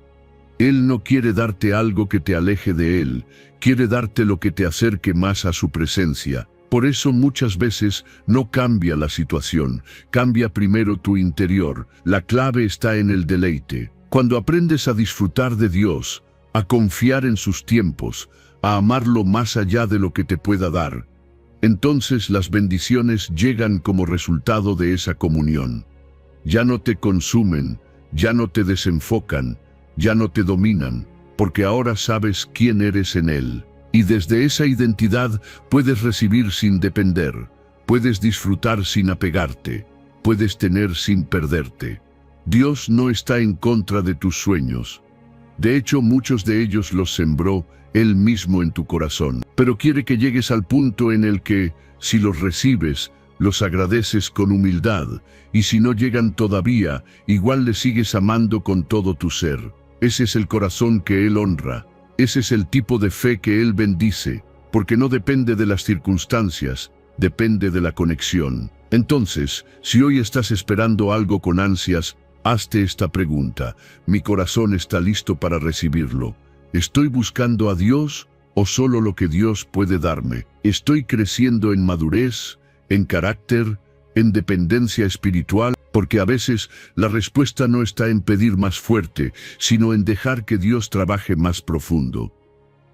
S1: Él no quiere darte algo que te aleje de Él, quiere darte lo que te acerque más a su presencia. Por eso muchas veces no cambia la situación, cambia primero tu interior. La clave está en el deleite. Cuando aprendes a disfrutar de Dios, a confiar en sus tiempos, a amarlo más allá de lo que te pueda dar, entonces las bendiciones llegan como resultado de esa comunión. Ya no te consumen, ya no te desenfocan, ya no te dominan, porque ahora sabes quién eres en Él. Y desde esa identidad puedes recibir sin depender, puedes disfrutar sin apegarte, puedes tener sin perderte. Dios no está en contra de tus sueños. De hecho, muchos de ellos los sembró Él mismo en tu corazón. Pero quiere que llegues al punto en el que, si los recibes, los agradeces con humildad, y si no llegan todavía, igual le sigues amando con todo tu ser. Ese es el corazón que Él honra. Ese es el tipo de fe que Él bendice, porque no depende de las circunstancias, depende de la conexión. Entonces, si hoy estás esperando algo con ansias, hazte esta pregunta: ¿mi corazón está listo para recibirlo? ¿Estoy buscando a Dios o solo lo que Dios puede darme? ¿Estoy creciendo en madurez, en carácter, en dependencia espiritual? Porque a veces la respuesta no está en pedir más fuerte, sino en dejar que Dios trabaje más profundo.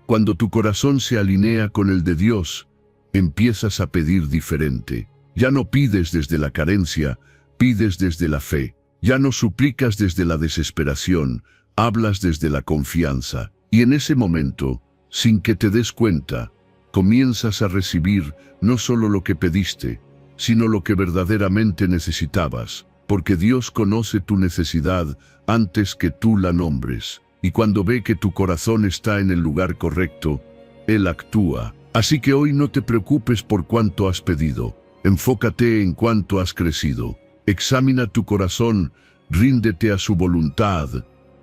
S1: Cuando tu corazón se alinea con el de Dios, empiezas a pedir diferente. Ya no pides desde la carencia, pides desde la fe. Ya no suplicas desde la desesperación, hablas desde la confianza. Y en ese momento, sin que te des cuenta, comienzas a recibir no solo lo que pediste, sino lo que verdaderamente necesitabas, porque Dios conoce tu necesidad antes que tú la nombres. Y cuando ve que tu corazón está en el lugar correcto, Él actúa. Así que hoy no te preocupes por cuánto has pedido, enfócate en cuánto has crecido. Examina tu corazón, ríndete a su voluntad,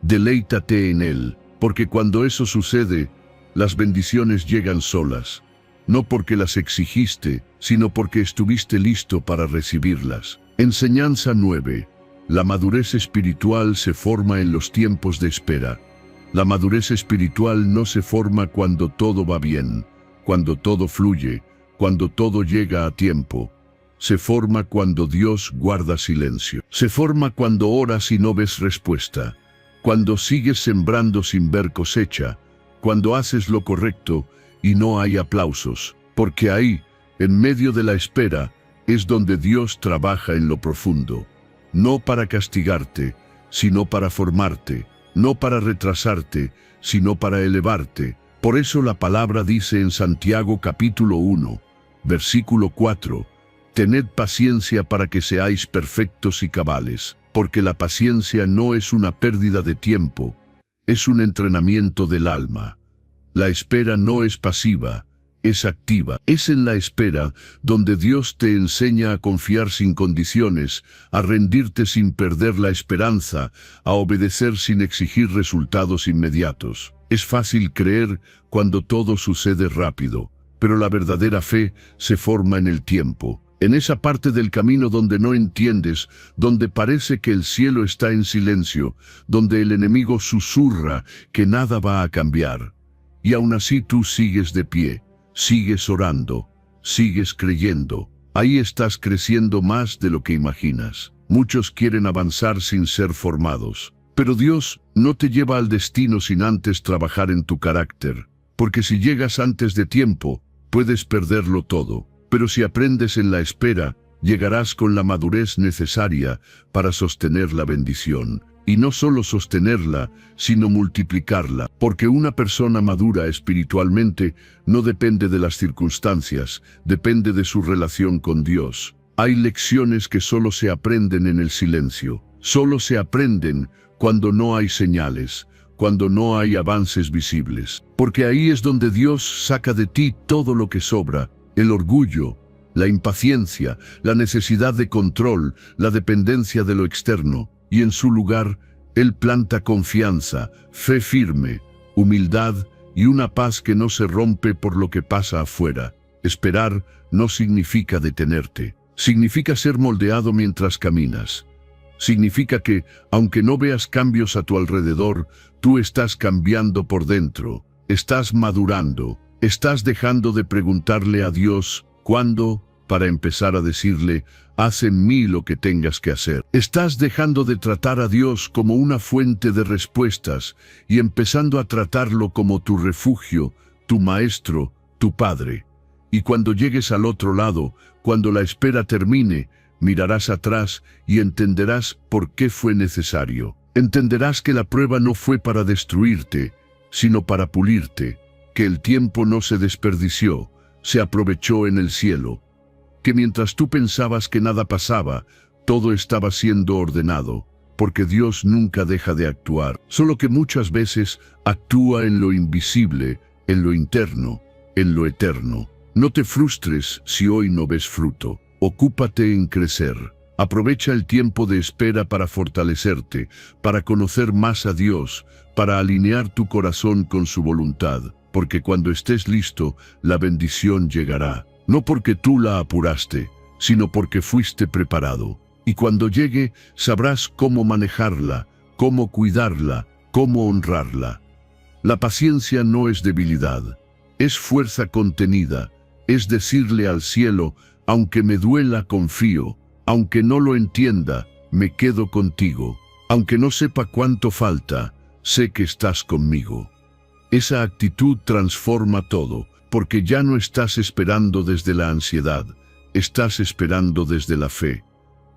S1: deleítate en Él, porque cuando eso sucede, las bendiciones llegan solas, no porque las exigiste, sino porque estuviste listo para recibirlas. Enseñanza 9. La madurez espiritual se forma en los tiempos de espera. La madurez espiritual no se forma cuando todo va bien, cuando todo fluye, cuando todo llega a tiempo. Se forma cuando Dios guarda silencio. Se forma cuando oras y no ves respuesta, cuando sigues sembrando sin ver cosecha, cuando haces lo correcto y no hay aplausos, porque ahí, en medio de la espera, es donde Dios trabaja en lo profundo, no para castigarte, sino para formarte, no para retrasarte, sino para elevarte. Por eso la palabra dice en Santiago capítulo 1, versículo 4, «Tened paciencia para que seáis perfectos y cabales, porque la paciencia no es una pérdida de tiempo, es un entrenamiento del alma». La espera no es pasiva, es activa. Es en la espera donde Dios te enseña a confiar sin condiciones, a rendirte sin perder la esperanza, a obedecer sin exigir resultados inmediatos. Es fácil creer cuando todo sucede rápido, pero la verdadera fe se forma en el tiempo. En esa parte del camino donde no entiendes, donde parece que el cielo está en silencio, donde el enemigo susurra que nada va a cambiar. Y aún así tú sigues de pie, sigues orando, sigues creyendo. Ahí estás creciendo más de lo que imaginas. Muchos quieren avanzar sin ser formados. Pero Dios no te lleva al destino sin antes trabajar en tu carácter. Porque si llegas antes de tiempo, puedes perderlo todo. Pero si aprendes en la espera, llegarás con la madurez necesaria para sostener la bendición. Y no solo sostenerla, sino multiplicarla. Porque una persona madura espiritualmente no depende de las circunstancias, depende de su relación con Dios. Hay lecciones que solo se aprenden en el silencio. Solo se aprenden cuando no hay señales, cuando no hay avances visibles. Porque ahí es donde Dios saca de ti todo lo que sobra. El orgullo, la impaciencia, la necesidad de control, la dependencia de lo externo. Y en su lugar, Él planta confianza, fe firme, humildad y una paz que no se rompe por lo que pasa afuera. Esperar no significa detenerte. Significa ser moldeado mientras caminas. Significa que, aunque no veas cambios a tu alrededor, tú estás cambiando por dentro. Estás madurando. Estás dejando de preguntarle a Dios ¿cuándo? Para empezar a decirle, haz en mí lo que tengas que hacer. Estás dejando de tratar a Dios como una fuente de respuestas y empezando a tratarlo como tu refugio, tu maestro, tu padre. Y cuando llegues al otro lado, cuando la espera termine, mirarás atrás y entenderás por qué fue necesario. Entenderás que la prueba no fue para destruirte, sino para pulirte, que el tiempo no se desperdició, se aprovechó en el cielo, que mientras tú pensabas que nada pasaba, todo estaba siendo ordenado. porque Dios nunca deja de actuar, solo que muchas veces actúa en lo invisible, en lo interno, en lo eterno. No te frustres si hoy no ves fruto. Ocúpate en crecer. Aprovecha el tiempo de espera para fortalecerte, para conocer más a Dios, para alinear tu corazón con su voluntad, porque cuando estés listo, la bendición llegará. No porque tú la apuraste, sino porque fuiste preparado. Y cuando llegue, sabrás cómo manejarla, cómo cuidarla, cómo honrarla. La paciencia no es debilidad, es fuerza contenida, es decirle al cielo: aunque me duela, confío, aunque no lo entienda, me quedo contigo, aunque no sepa cuánto falta, sé que estás conmigo. Esa actitud transforma todo, porque ya no estás esperando desde la ansiedad, estás esperando desde la fe.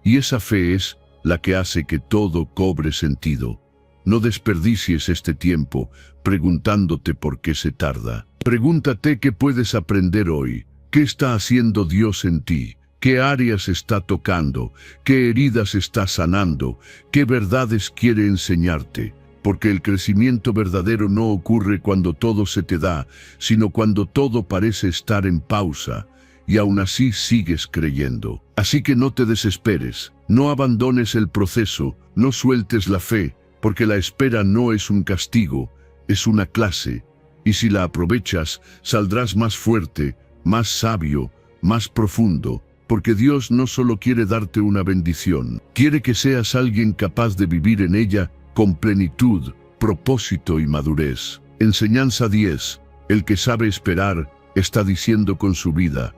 S1: Y esa fe es la que hace que todo cobre sentido. No desperdicies este tiempo preguntándote por qué se tarda. Pregúntate qué puedes aprender hoy, qué está haciendo Dios en ti, qué áreas está tocando, qué heridas está sanando, qué verdades quiere enseñarte. Porque el crecimiento verdadero no ocurre cuando todo se te da, sino cuando todo parece estar en pausa, y aún así sigues creyendo. Así que no te desesperes, no abandones el proceso, no sueltes la fe, porque la espera no es un castigo, es una clase, y si la aprovechas, saldrás más fuerte, más sabio, más profundo, porque Dios no solo quiere darte una bendición, quiere que seas alguien capaz de vivir en ella con plenitud, propósito y madurez. Enseñanza 10. El que sabe esperar, está diciendo con su vida: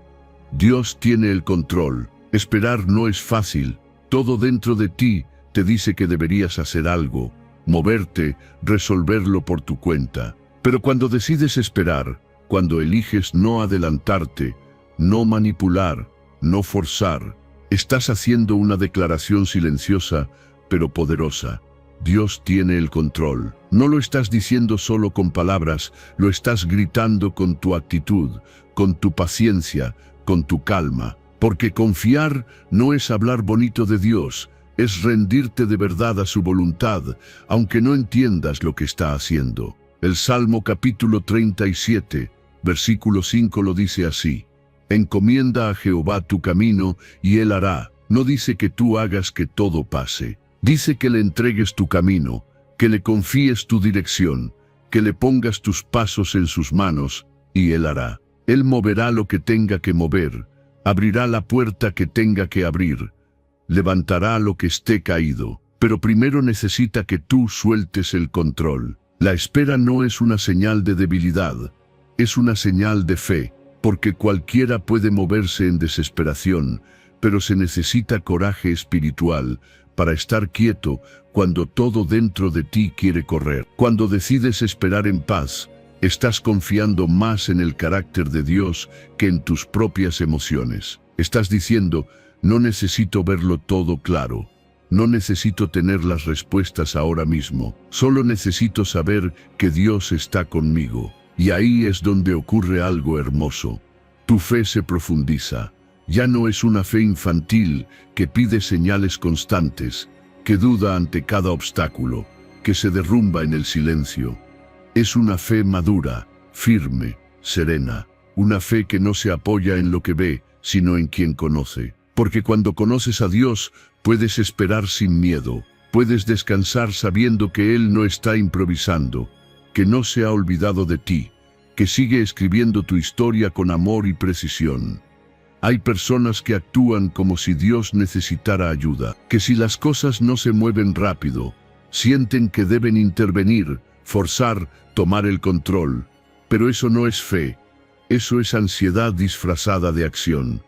S1: Dios tiene el control. Esperar no es fácil. Todo dentro de ti te dice que deberías hacer algo, moverte, resolverlo por tu cuenta. Pero cuando decides esperar, cuando eliges no adelantarte, no manipular, no forzar, estás haciendo una declaración silenciosa, pero poderosa. Dios tiene el control. No lo estás diciendo solo con palabras, lo estás gritando con tu actitud, con tu paciencia, con tu calma. Porque confiar no es hablar bonito de Dios, es rendirte de verdad a su voluntad, aunque no entiendas lo que está haciendo. El Salmo capítulo 37, versículo 5 lo dice así: encomienda a Jehová tu camino, y Él hará. No dice que tú hagas que todo pase. Dice que le entregues tu camino, que le confíes tu dirección, que le pongas tus pasos en sus manos, y Él hará. Él moverá lo que tenga que mover, abrirá la puerta que tenga que abrir, levantará lo que esté caído, pero primero necesita que tú sueltes el control. La espera no es una señal de debilidad, es una señal de fe, porque cualquiera puede moverse en desesperación, pero se necesita coraje espiritual para estar quieto cuando todo dentro de ti quiere correr. Cuando decides esperar en paz, estás confiando más en el carácter de Dios que en tus propias emociones. Estás diciendo: no necesito verlo todo claro, no necesito tener las respuestas ahora mismo, solo necesito saber que Dios está conmigo. Y ahí es donde ocurre algo hermoso. Tu fe se profundiza. Ya no es una fe infantil que pide señales constantes, que duda ante cada obstáculo, que se derrumba en el silencio. Es una fe madura, firme, serena, una fe que no se apoya en lo que ve, sino en quien conoce. Porque cuando conoces a Dios, puedes esperar sin miedo, puedes descansar sabiendo que Él no está improvisando, que no se ha olvidado de ti, que sigue escribiendo tu historia con amor y precisión. Hay personas que actúan como si Dios necesitara ayuda, que si las cosas no se mueven rápido, sienten que deben intervenir, forzar, tomar el control. Pero eso no es fe, eso es ansiedad disfrazada de acción.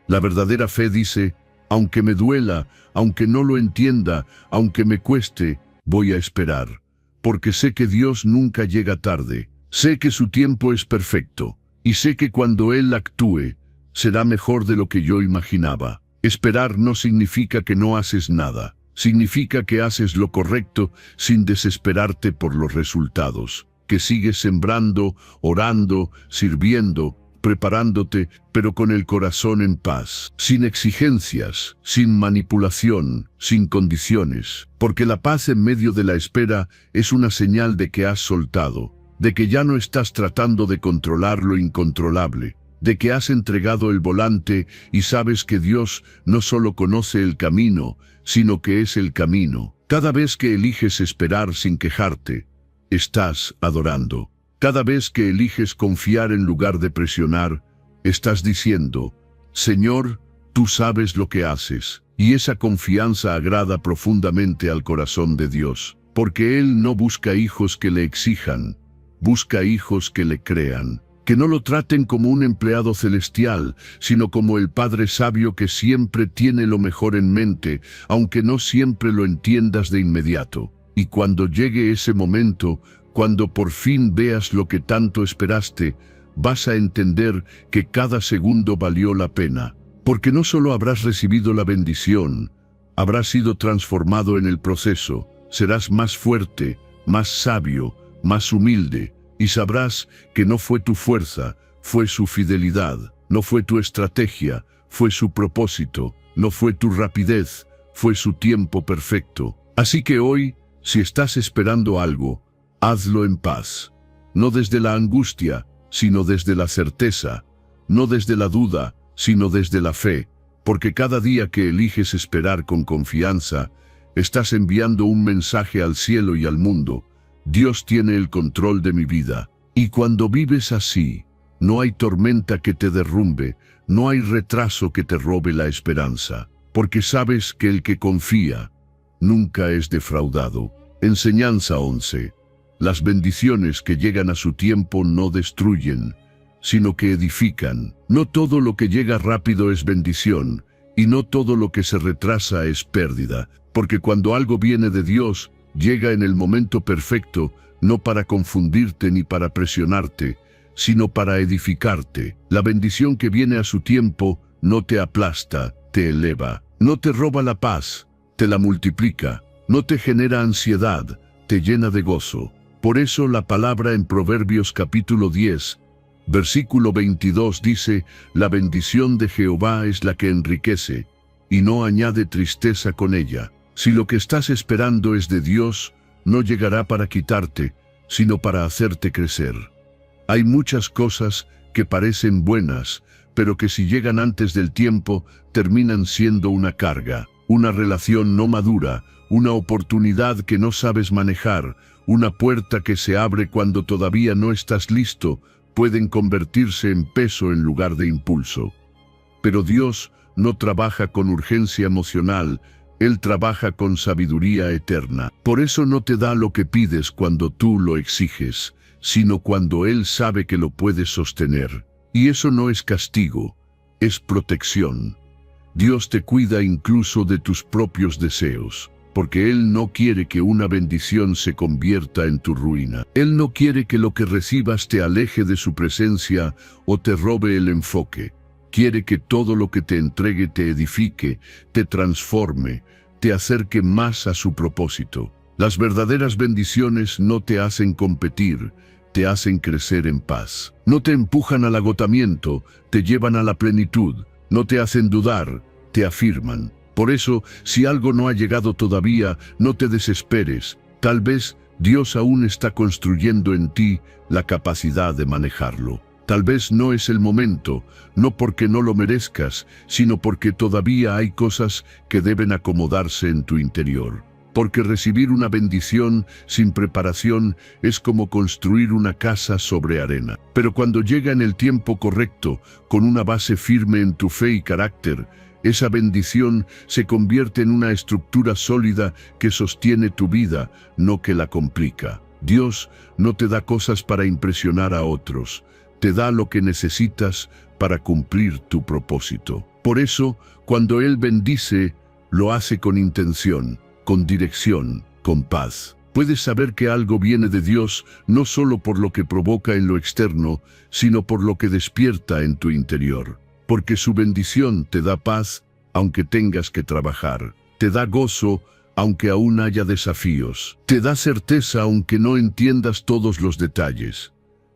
S1: La verdadera fe dice: aunque me duela, aunque no lo entienda, aunque me cueste, voy a esperar. Porque sé que Dios nunca llega tarde, sé que su tiempo es perfecto, y sé que cuando Él actúe, será mejor de lo que yo imaginaba. Esperar no significa que no haces nada, significa que haces lo correcto sin desesperarte por los resultados, que sigues sembrando, orando, sirviendo, preparándote, pero con el corazón en paz, sin exigencias, sin manipulación, sin condiciones. Porque la paz en medio de la espera es una señal de que has soltado, de que ya no estás tratando de controlar lo incontrolable, de que has entregado el volante y sabes que Dios no solo conoce el camino, sino que es el camino. Cada vez que eliges esperar sin quejarte, estás adorando. Cada vez que eliges confiar en lugar de presionar, estás diciendo, Señor, tú sabes lo que haces. Y esa confianza agrada profundamente al corazón de Dios, porque Él no busca hijos que le exijan, busca hijos que le crean. Que no lo traten como un empleado celestial, sino como el Padre sabio que siempre tiene lo mejor en mente, aunque no siempre lo entiendas de inmediato. Y cuando llegue ese momento, cuando por fin veas lo que tanto esperaste, vas a entender que cada segundo valió la pena. Porque no solo habrás recibido la bendición, habrás sido transformado en el proceso, serás más fuerte, más sabio, más humilde. Y sabrás que no fue tu fuerza, fue su fidelidad, no fue tu estrategia, fue su propósito, no fue tu rapidez, fue su tiempo perfecto. Así que hoy, si estás esperando algo, hazlo en paz. No desde la angustia, sino desde la certeza. No desde la duda, sino desde la fe. Porque cada día que eliges esperar con confianza, estás enviando un mensaje al cielo y al mundo. Dios tiene el control de mi vida. Y cuando vives así, no hay tormenta que te derrumbe, no hay retraso que te robe la esperanza, porque sabes que el que confía nunca es defraudado. Enseñanza 11. Las bendiciones que llegan a su tiempo no destruyen, sino que edifican. No todo lo que llega rápido es bendición, y no todo lo que se retrasa es pérdida, porque cuando algo viene de Dios, llega en el momento perfecto, no para confundirte ni para presionarte, sino para edificarte. La bendición que viene a su tiempo no te aplasta, te eleva. No te roba la paz, te la multiplica. No te genera ansiedad, te llena de gozo. Por eso la palabra en Proverbios capítulo 10, versículo 22 dice, la bendición de Jehová es la que enriquece, y no añade tristeza con ella. Si lo que estás esperando es de Dios, no llegará para quitarte, sino para hacerte crecer. Hay muchas cosas que parecen buenas, pero que si llegan antes del tiempo, terminan siendo una carga, una relación no madura, una oportunidad que no sabes manejar, una puerta que se abre cuando todavía no estás listo, pueden convertirse en peso en lugar de impulso. Pero Dios no trabaja con urgencia emocional, Él trabaja con sabiduría eterna. Por eso no te da lo que pides cuando tú lo exiges, sino cuando Él sabe que lo puedes sostener. Y eso no es castigo, es protección. Dios te cuida incluso de tus propios deseos, porque Él no quiere que una bendición se convierta en tu ruina. Él no quiere que lo que recibas te aleje de su presencia o te robe el enfoque. Quiere que todo lo que te entregue te edifique, te transforme, te acerque más a su propósito. Las verdaderas bendiciones no te hacen competir, te hacen crecer en paz. No te empujan al agotamiento, te llevan a la plenitud. No te hacen dudar, te afirman. Por eso, si algo no ha llegado todavía, no te desesperes. Tal vez Dios aún está construyendo en ti la capacidad de manejarlo. Tal vez no es el momento, no porque no lo merezcas, sino porque todavía hay cosas que deben acomodarse en tu interior. Porque recibir una bendición sin preparación es como construir una casa sobre arena. Pero cuando llega en el tiempo correcto, con una base firme en tu fe y carácter, esa bendición se convierte en una estructura sólida que sostiene tu vida, no que la complica. Dios no te da cosas para impresionar a otros. Te da lo que necesitas para cumplir tu propósito. Por eso, cuando Él bendice, lo hace con intención, con dirección, con paz. Puedes saber que algo viene de Dios no solo por lo que provoca en lo externo, sino por lo que despierta en tu interior. Porque su bendición te da paz, aunque tengas que trabajar. Te da gozo, aunque aún haya desafíos. Te da certeza, aunque no entiendas todos los detalles.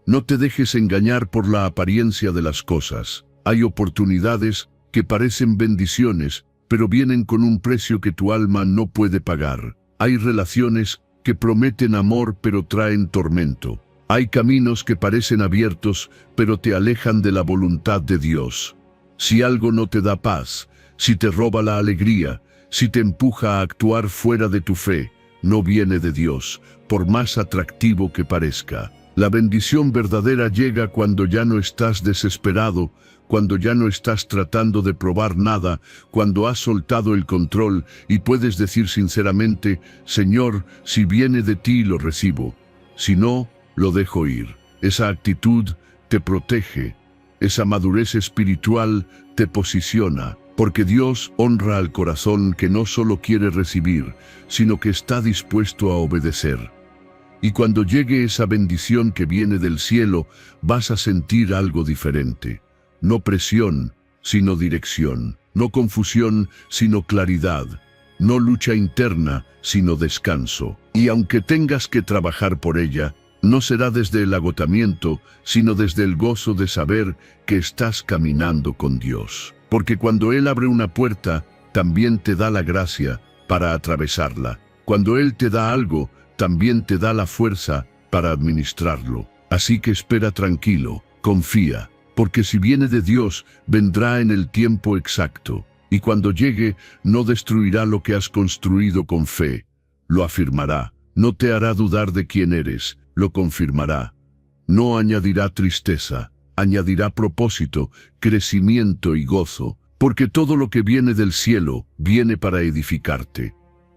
S1: No te dejes engañar por la apariencia de las cosas. Hay oportunidades que parecen bendiciones, pero vienen con un precio que tu alma no puede pagar. Hay relaciones que prometen amor pero traen tormento. Hay caminos que parecen abiertos, pero te alejan de la voluntad de Dios. Si algo no te da paz, si te roba la alegría, si te empuja a actuar fuera de tu fe, no viene de Dios, por más atractivo que parezca. La bendición verdadera llega cuando ya no estás desesperado, cuando ya no estás tratando de probar nada, cuando has soltado el control y puedes decir sinceramente, Señor, si viene de ti lo recibo, si no, lo dejo ir. Esa actitud te protege, esa madurez espiritual te posiciona, porque Dios honra al corazón que no solo quiere recibir, sino que está dispuesto a obedecer. Y cuando llegue esa bendición que viene del cielo, vas a sentir algo diferente. No presión, sino dirección. No confusión, sino claridad. No lucha interna, sino descanso. Y aunque tengas que trabajar por ella, no será desde el agotamiento, sino desde el gozo de saber que estás caminando con Dios. Porque cuando Él abre una puerta, también te da la gracia para atravesarla. Cuando Él te da algo, también te da la fuerza para administrarlo. Así que espera tranquilo, confía, porque si viene de Dios, vendrá en el tiempo exacto. Y cuando llegue, no destruirá lo que has construido con fe. Lo afirmará, no te hará dudar de quién eres, lo confirmará. No añadirá tristeza, añadirá propósito, crecimiento y gozo, porque todo lo que viene del cielo viene para edificarte.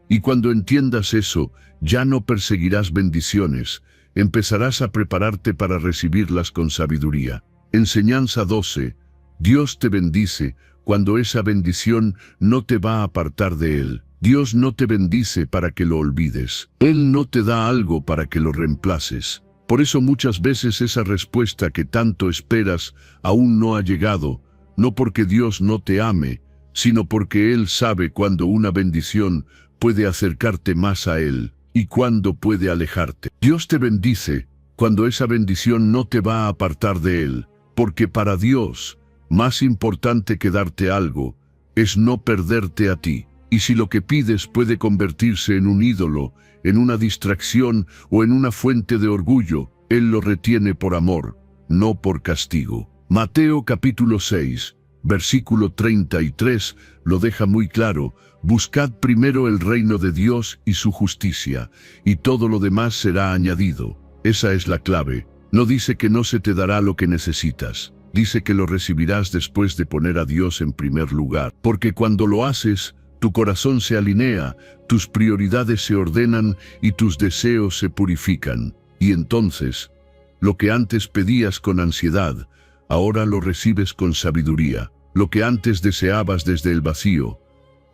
S1: Y cuando entiendas eso, ya no perseguirás bendiciones, empezarás a prepararte para recibirlas con sabiduría. Enseñanza 12. Dios te bendice cuando esa bendición no te va a apartar de Él. Dios no te bendice para que lo olvides. Él no te da algo para que lo reemplaces. Por eso muchas veces esa respuesta que tanto esperas aún no ha llegado, no porque Dios no te ame, sino porque Él sabe cuándo una bendición puede acercarte más a Él y cuándo puede alejarte. Dios te bendice cuando esa bendición no te va a apartar de Él, porque para Dios, más importante que darte algo, es no perderte a ti. Y si lo que pides puede convertirse en un ídolo, en una distracción o en una fuente de orgullo, Él lo retiene por amor, no por castigo. Mateo capítulo 6, versículo 33, lo deja muy claro: buscad primero el reino de Dios y su justicia, y todo lo demás será añadido. Esa es la clave. No dice que no se te dará lo que necesitas. Dice que lo recibirás después de poner a Dios en primer lugar. Porque cuando lo haces, tu corazón se alinea, tus prioridades se ordenan y tus deseos se purifican. Y entonces, lo que antes pedías con ansiedad, ahora lo recibes con sabiduría. Lo que antes deseabas desde el vacío,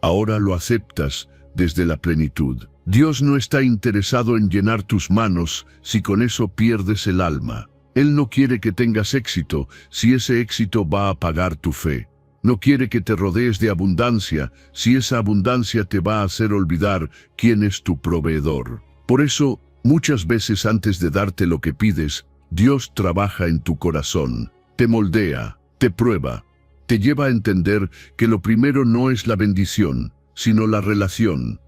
S1: ahora lo aceptas desde la plenitud. Dios no está interesado en llenar tus manos si con eso pierdes el alma. Él no quiere que tengas éxito si ese éxito va a pagar tu fe. No quiere que te rodees de abundancia si esa abundancia te va a hacer olvidar quién es tu proveedor. Por eso, muchas veces antes de darte lo que pides, Dios trabaja en tu corazón, te moldea, te prueba, te lleva a entender que lo primero no es la bendición, sino la relación,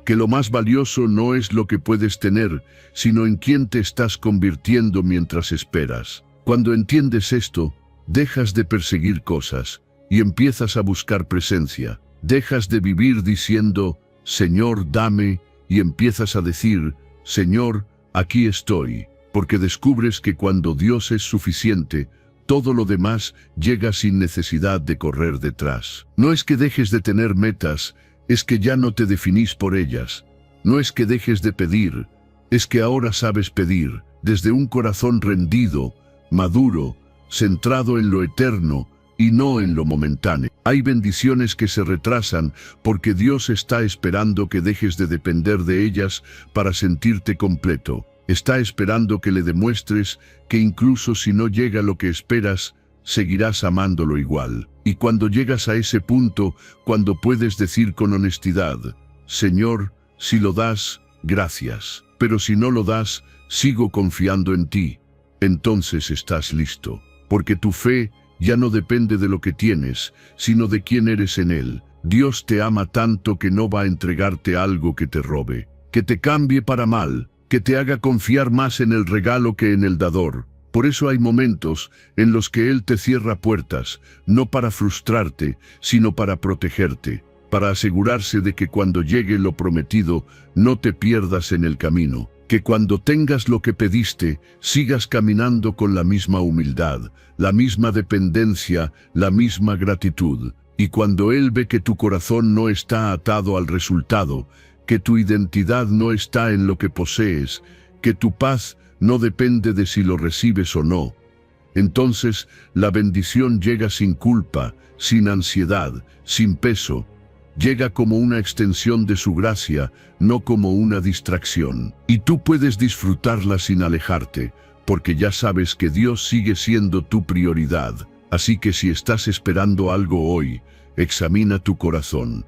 S1: que lo más valioso no es lo que puedes tener, sino en quién te estás convirtiendo mientras esperas. Cuando entiendes esto, dejas de perseguir cosas y empiezas a buscar presencia. Dejas de vivir diciendo, Señor, dame, y empiezas a decir, Señor, aquí estoy, porque descubres que cuando Dios es suficiente, todo lo demás llega sin necesidad de correr detrás. No es que dejes de tener metas, es que ya no te definís por ellas. No es que dejes de pedir, es que ahora sabes pedir, desde un corazón rendido, maduro, centrado en lo eterno y no en lo momentáneo. Hay bendiciones que se retrasan porque Dios está esperando que dejes de depender de ellas para sentirte completo. Está esperando que le demuestres que incluso si no llega lo que esperas, seguirás amándolo igual. Y cuando llegas a ese punto, cuando puedes decir con honestidad, Señor, si lo das, gracias, pero si no lo das, sigo confiando en ti. entonces estás listo, porque tu fe ya no depende de lo que tienes, sino de quién eres en Él. Dios te ama tanto que no va a entregarte algo que te robe, que te cambie para mal, que te haga confiar más en el regalo que en el dador. Por eso hay momentos en los que Él te cierra puertas, no para frustrarte, sino para protegerte, para asegurarse de que cuando llegue lo prometido, no te pierdas en el camino, que cuando tengas lo que pediste, sigas caminando con la misma humildad, la misma dependencia, la misma gratitud. Y cuando Él ve que tu corazón no está atado al resultado, que tu identidad no está en lo que posees, que tu paz no depende de si lo recibes o no, entonces la bendición llega sin culpa, sin ansiedad, sin peso. Llega como una extensión de su gracia, no como una distracción. Y tú puedes disfrutarla sin alejarte, porque ya sabes que Dios sigue siendo tu prioridad. Así que si estás esperando algo hoy, examina tu corazón.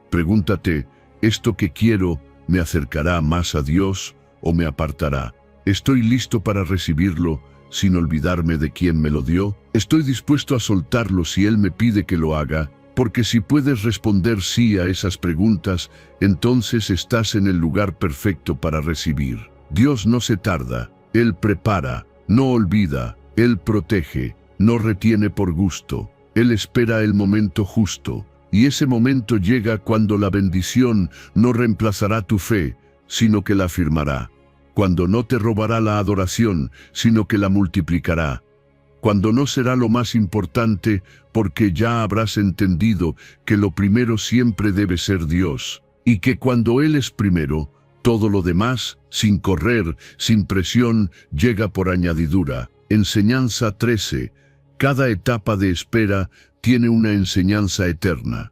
S1: Pregúntate, ¿esto que quiero me acercará más a Dios o me apartará? ¿Estoy listo para recibirlo sin olvidarme de quién me lo dio? ¿Estoy dispuesto a soltarlo si Él me pide que lo haga? Porque si puedes responder sí a esas preguntas, entonces estás en el lugar perfecto para recibir. Dios no se tarda, Él prepara, no olvida, Él protege, no retiene por gusto. Él espera el momento justo, y ese momento llega cuando la bendición no reemplazará tu fe, sino que la afirmará. Cuando no te robará la adoración, sino que la multiplicará. Cuando no será lo más importante, porque ya habrás entendido que lo primero siempre debe ser Dios, y que cuando Él es primero, todo lo demás, sin correr, sin presión, llega por añadidura. Enseñanza 13. Cada etapa de espera tiene una enseñanza eterna.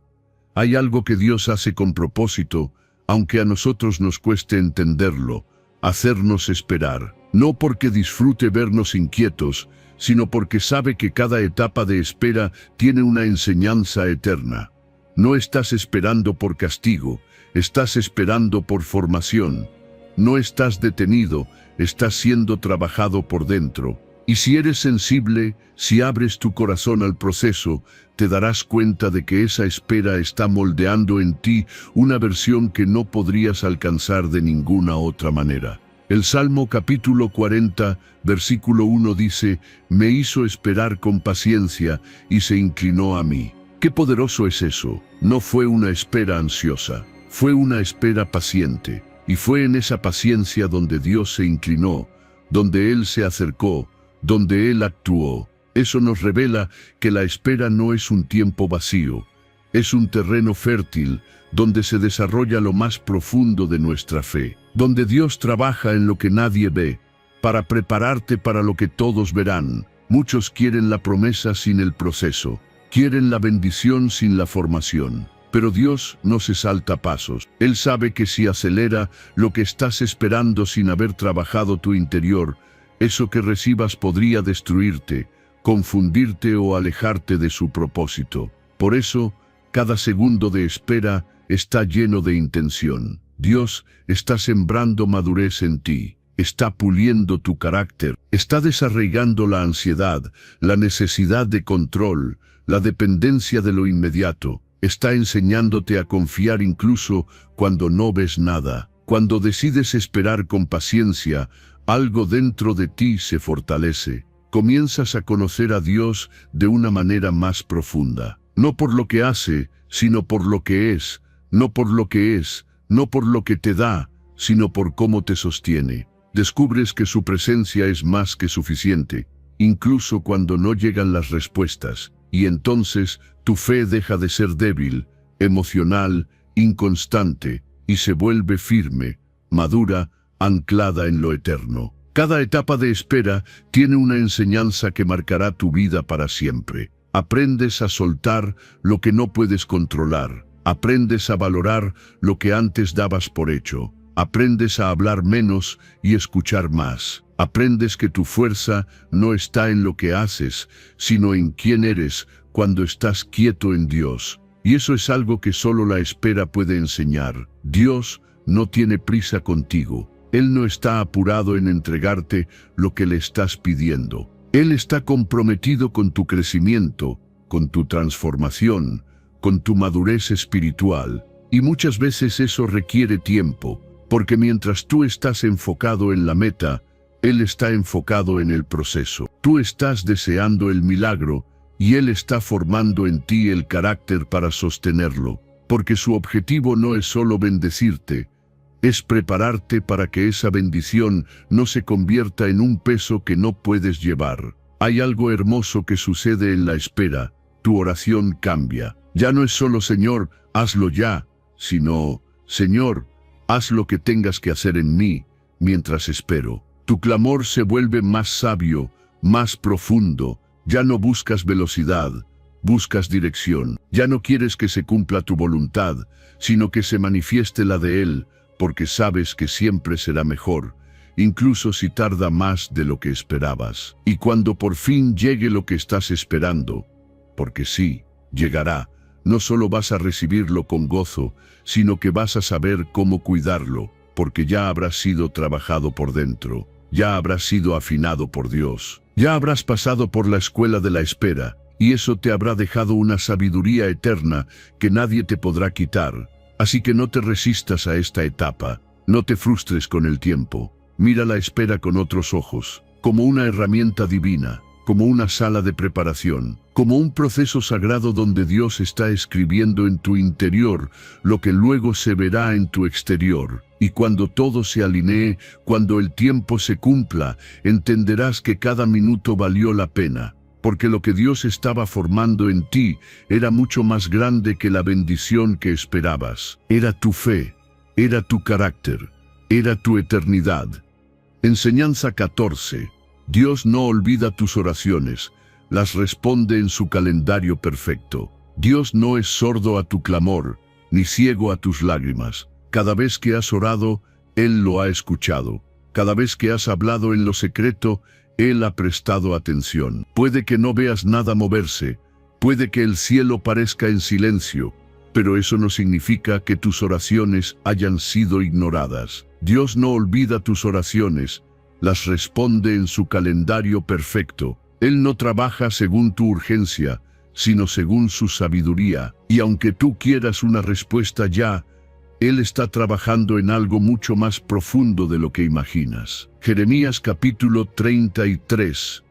S1: Hay algo que Dios hace con propósito, aunque a nosotros nos cueste entenderlo, hacernos esperar, no porque disfrute vernos inquietos, sino porque sabe que cada etapa de espera tiene una enseñanza eterna. No estás esperando por castigo, estás esperando por formación. No estás detenido, estás siendo trabajado por dentro. Y si eres sensible, si abres tu corazón al proceso, te darás cuenta de que esa espera está moldeando en ti una versión que no podrías alcanzar de ninguna otra manera. El Salmo capítulo 40, versículo 1 dice, «Me hizo esperar con paciencia y se inclinó a mí». ¡Qué poderoso es eso! No fue una espera ansiosa, fue una espera paciente. Y fue en esa paciencia donde Dios se inclinó, donde Él se acercó, donde Él actuó. Eso nos revela que la espera no es un tiempo vacío, es un terreno fértil donde se desarrolla lo más profundo de nuestra fe, donde Dios trabaja en lo que nadie ve, para prepararte para lo que todos verán. Muchos quieren la promesa sin el proceso, quieren la bendición sin la formación. Pero Dios no se salta pasos. Él sabe que si acelera lo que estás esperando sin haber trabajado tu interior, eso que recibas podría destruirte, confundirte o alejarte de su propósito. Por eso, cada segundo de espera está lleno de intención. Dios está sembrando madurez en ti, está puliendo tu carácter, está desarraigando la ansiedad, la necesidad de control, la dependencia de lo inmediato. Está enseñándote a confiar incluso cuando no ves nada. Cuando decides esperar con paciencia, algo dentro de ti se fortalece. Comienzas a conocer a Dios de una manera más profunda. No por lo que hace, sino por lo que es. No por lo que es, no por lo que te da, sino por cómo te sostiene. Descubres que su presencia es más que suficiente, incluso cuando no llegan las respuestas. Y entonces tu fe deja de ser débil, emocional, inconstante, y se vuelve firme, madura, anclada en lo eterno. Cada etapa de espera tiene una enseñanza que marcará tu vida para siempre. Aprendes a soltar lo que no puedes controlar. Aprendes a valorar lo que antes dabas por hecho. Aprendes a hablar menos y escuchar más. Aprendes que tu fuerza no está en lo que haces, sino en quién eres cuando estás quieto en Dios. Y eso es algo que solo la espera puede enseñar. Dios no tiene prisa contigo. Él no está apurado en entregarte lo que le estás pidiendo. Él está comprometido con tu crecimiento, con tu transformación, con tu madurez espiritual. Y muchas veces eso requiere tiempo, porque mientras tú estás enfocado en la meta, Él está enfocado en el proceso. Tú estás deseando el milagro y Él está formando en ti el carácter para sostenerlo, porque su objetivo no es solo bendecirte, es prepararte para que esa bendición no se convierta en un peso que no puedes llevar. Hay algo hermoso que sucede en la espera. Tu oración cambia. Ya no es solo Señor, hazlo ya, sino Señor, haz lo que tengas que hacer en mí mientras espero. Tu clamor se vuelve más sabio, más profundo. Ya no buscas velocidad, buscas dirección. Ya no quieres que se cumpla tu voluntad, sino que se manifieste la de Él, porque sabes que siempre será mejor, incluso si tarda más de lo que esperabas. Y cuando por fin llegue lo que estás esperando, porque sí, llegará, no solo vas a recibirlo con gozo, sino que vas a saber cómo cuidarlo, porque ya habrás sido trabajado por dentro, ya habrás sido afinado por Dios, ya habrás pasado por la escuela de la espera, y eso te habrá dejado una sabiduría eterna que nadie te podrá quitar. Así que no te resistas a esta etapa, no te frustres con el tiempo. Mira la espera con otros ojos, como una herramienta divina, como una sala de preparación, como un proceso sagrado donde Dios está escribiendo en tu interior lo que luego se verá en tu exterior. Y cuando todo se alinee, cuando el tiempo se cumpla, entenderás que cada minuto valió la pena, porque lo que Dios estaba formando en ti era mucho más grande que la bendición que esperabas. Era tu fe, era tu carácter, era tu eternidad. Enseñanza 14. Dios no olvida tus oraciones, las responde en su calendario perfecto. Dios no es sordo a tu clamor, ni ciego a tus lágrimas. Cada vez que has orado, Él lo ha escuchado. Cada vez que has hablado en lo secreto, Él ha prestado atención. Puede que no veas nada moverse, puede que el cielo parezca en silencio, pero eso no significa que tus oraciones hayan sido ignoradas. Dios no olvida tus oraciones, las responde en su calendario perfecto. Él no trabaja según tu urgencia, sino según su sabiduría. Y aunque tú quieras una respuesta ya, Él está trabajando en algo mucho más profundo de lo que imaginas. Jeremías capítulo 33,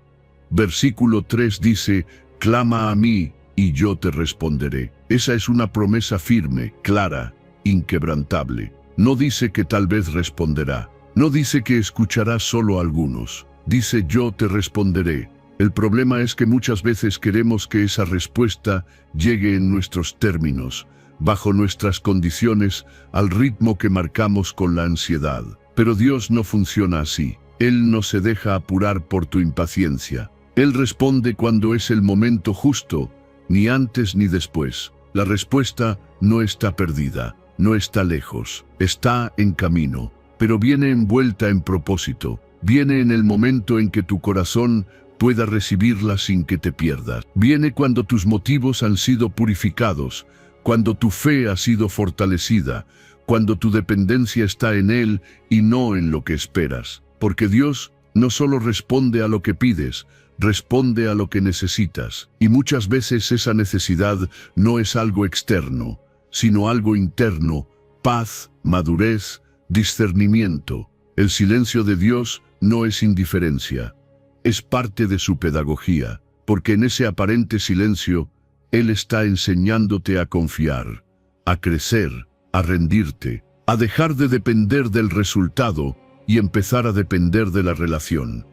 S1: versículo 3 dice, «Clama a mí, y yo te responderé». Esa es una promesa firme, clara, inquebrantable. No dice que tal vez responderá. No dice que escuchará solo a algunos. Dice, yo te responderé. El problema es que muchas veces queremos que esa respuesta llegue en nuestros términos, bajo nuestras condiciones, al ritmo que marcamos con la ansiedad. Pero Dios no funciona así. Él no se deja apurar por tu impaciencia. Él responde cuando es el momento justo, ni antes ni después. La respuesta no está perdida, no está lejos, está en camino, pero viene envuelta en propósito. Viene en el momento en que tu corazón pueda recibirla sin que te pierdas. Viene cuando tus motivos han sido purificados, cuando tu fe ha sido fortalecida, cuando tu dependencia está en Él y no en lo que esperas. Porque Dios no solo responde a lo que pides, responde a lo que necesitas. Y muchas veces esa necesidad no es algo externo, sino algo interno: paz, madurez, discernimiento. El silencio de Dios no es indiferencia, es parte de su pedagogía, porque en ese aparente silencio, Él está enseñándote a confiar, a crecer, a rendirte, a dejar de depender del resultado y empezar a depender de la relación.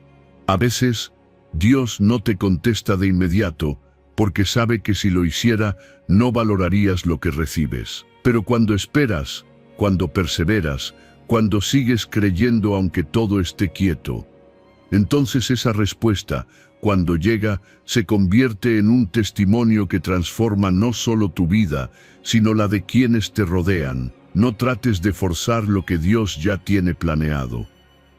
S1: A veces, Dios no te contesta de inmediato, porque sabe que si lo hiciera, no valorarías lo que recibes. Pero cuando esperas, cuando perseveras, cuando sigues creyendo aunque todo esté quieto, entonces esa respuesta, cuando llega, se convierte en un testimonio que transforma no solo tu vida, sino la de quienes te rodean. No trates de forzar lo que Dios ya tiene planeado.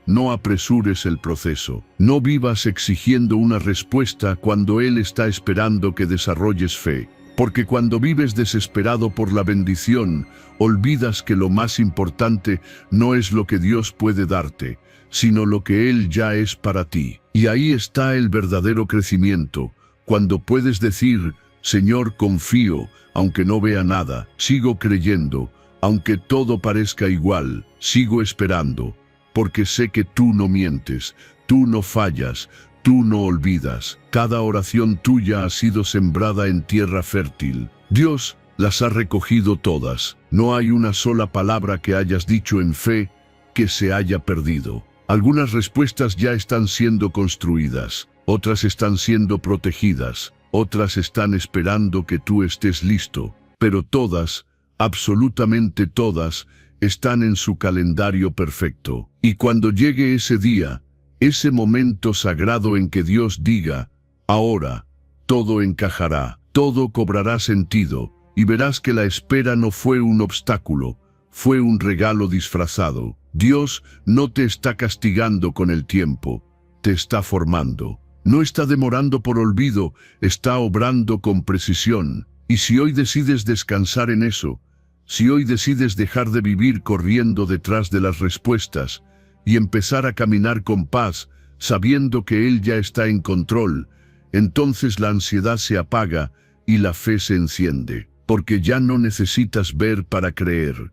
S1: No apresures el proceso. No vivas exigiendo una respuesta cuando Él está esperando que desarrolles fe. Porque cuando vives desesperado por la bendición, olvidas que lo más importante no es lo que Dios puede darte, sino lo que Él ya es para ti. Y ahí está el verdadero crecimiento, cuando puedes decir: Señor, confío, aunque no vea nada, sigo creyendo, aunque todo parezca igual, sigo esperando, porque sé que tú no mientes, tú no fallas, tú no olvidas. Cada oración tuya ha sido sembrada en tierra fértil. Dios las ha recogido todas. No hay una sola palabra que hayas dicho en fe que se haya perdido. Algunas respuestas ya están siendo construidas, otras están siendo protegidas, otras están esperando que tú estés listo, pero todas, absolutamente todas, están en su calendario perfecto. Y cuando llegue ese día, ese momento sagrado en que Dios diga: ahora, todo encajará, todo cobrará sentido, y verás que la espera no fue un obstáculo, fue un regalo disfrazado. Dios no te está castigando con el tiempo, te está formando. No está demorando por olvido, está obrando con precisión. Y si hoy decides descansar en eso, si hoy decides dejar de vivir corriendo detrás de las respuestas y empezar a caminar con paz, sabiendo que Él ya está en control, entonces la ansiedad se apaga y la fe se enciende, porque ya no necesitas ver para creer.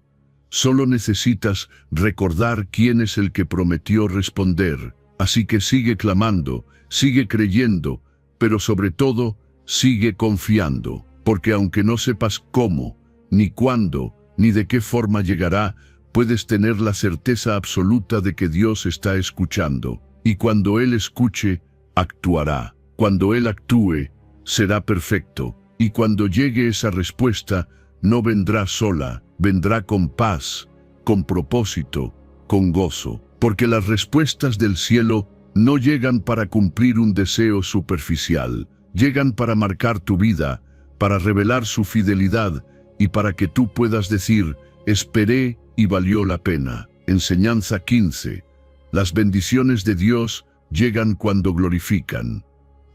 S1: Solo necesitas recordar quién es el que prometió responder. Así que sigue clamando, sigue creyendo, pero sobre todo, sigue confiando, porque aunque no sepas cómo, ni cuándo, ni de qué forma llegará, puedes tener la certeza absoluta de que Dios está escuchando. Y cuando Él escuche, actuará. Cuando Él actúe, será perfecto. Y cuando llegue esa respuesta, no vendrá sola, vendrá con paz, con propósito, con gozo. Porque las respuestas del cielo no llegan para cumplir un deseo superficial, llegan para marcar tu vida, para revelar su fidelidad y para que tú puedas decir: esperé y valió la pena. Enseñanza 15. Las bendiciones de Dios llegan cuando glorifican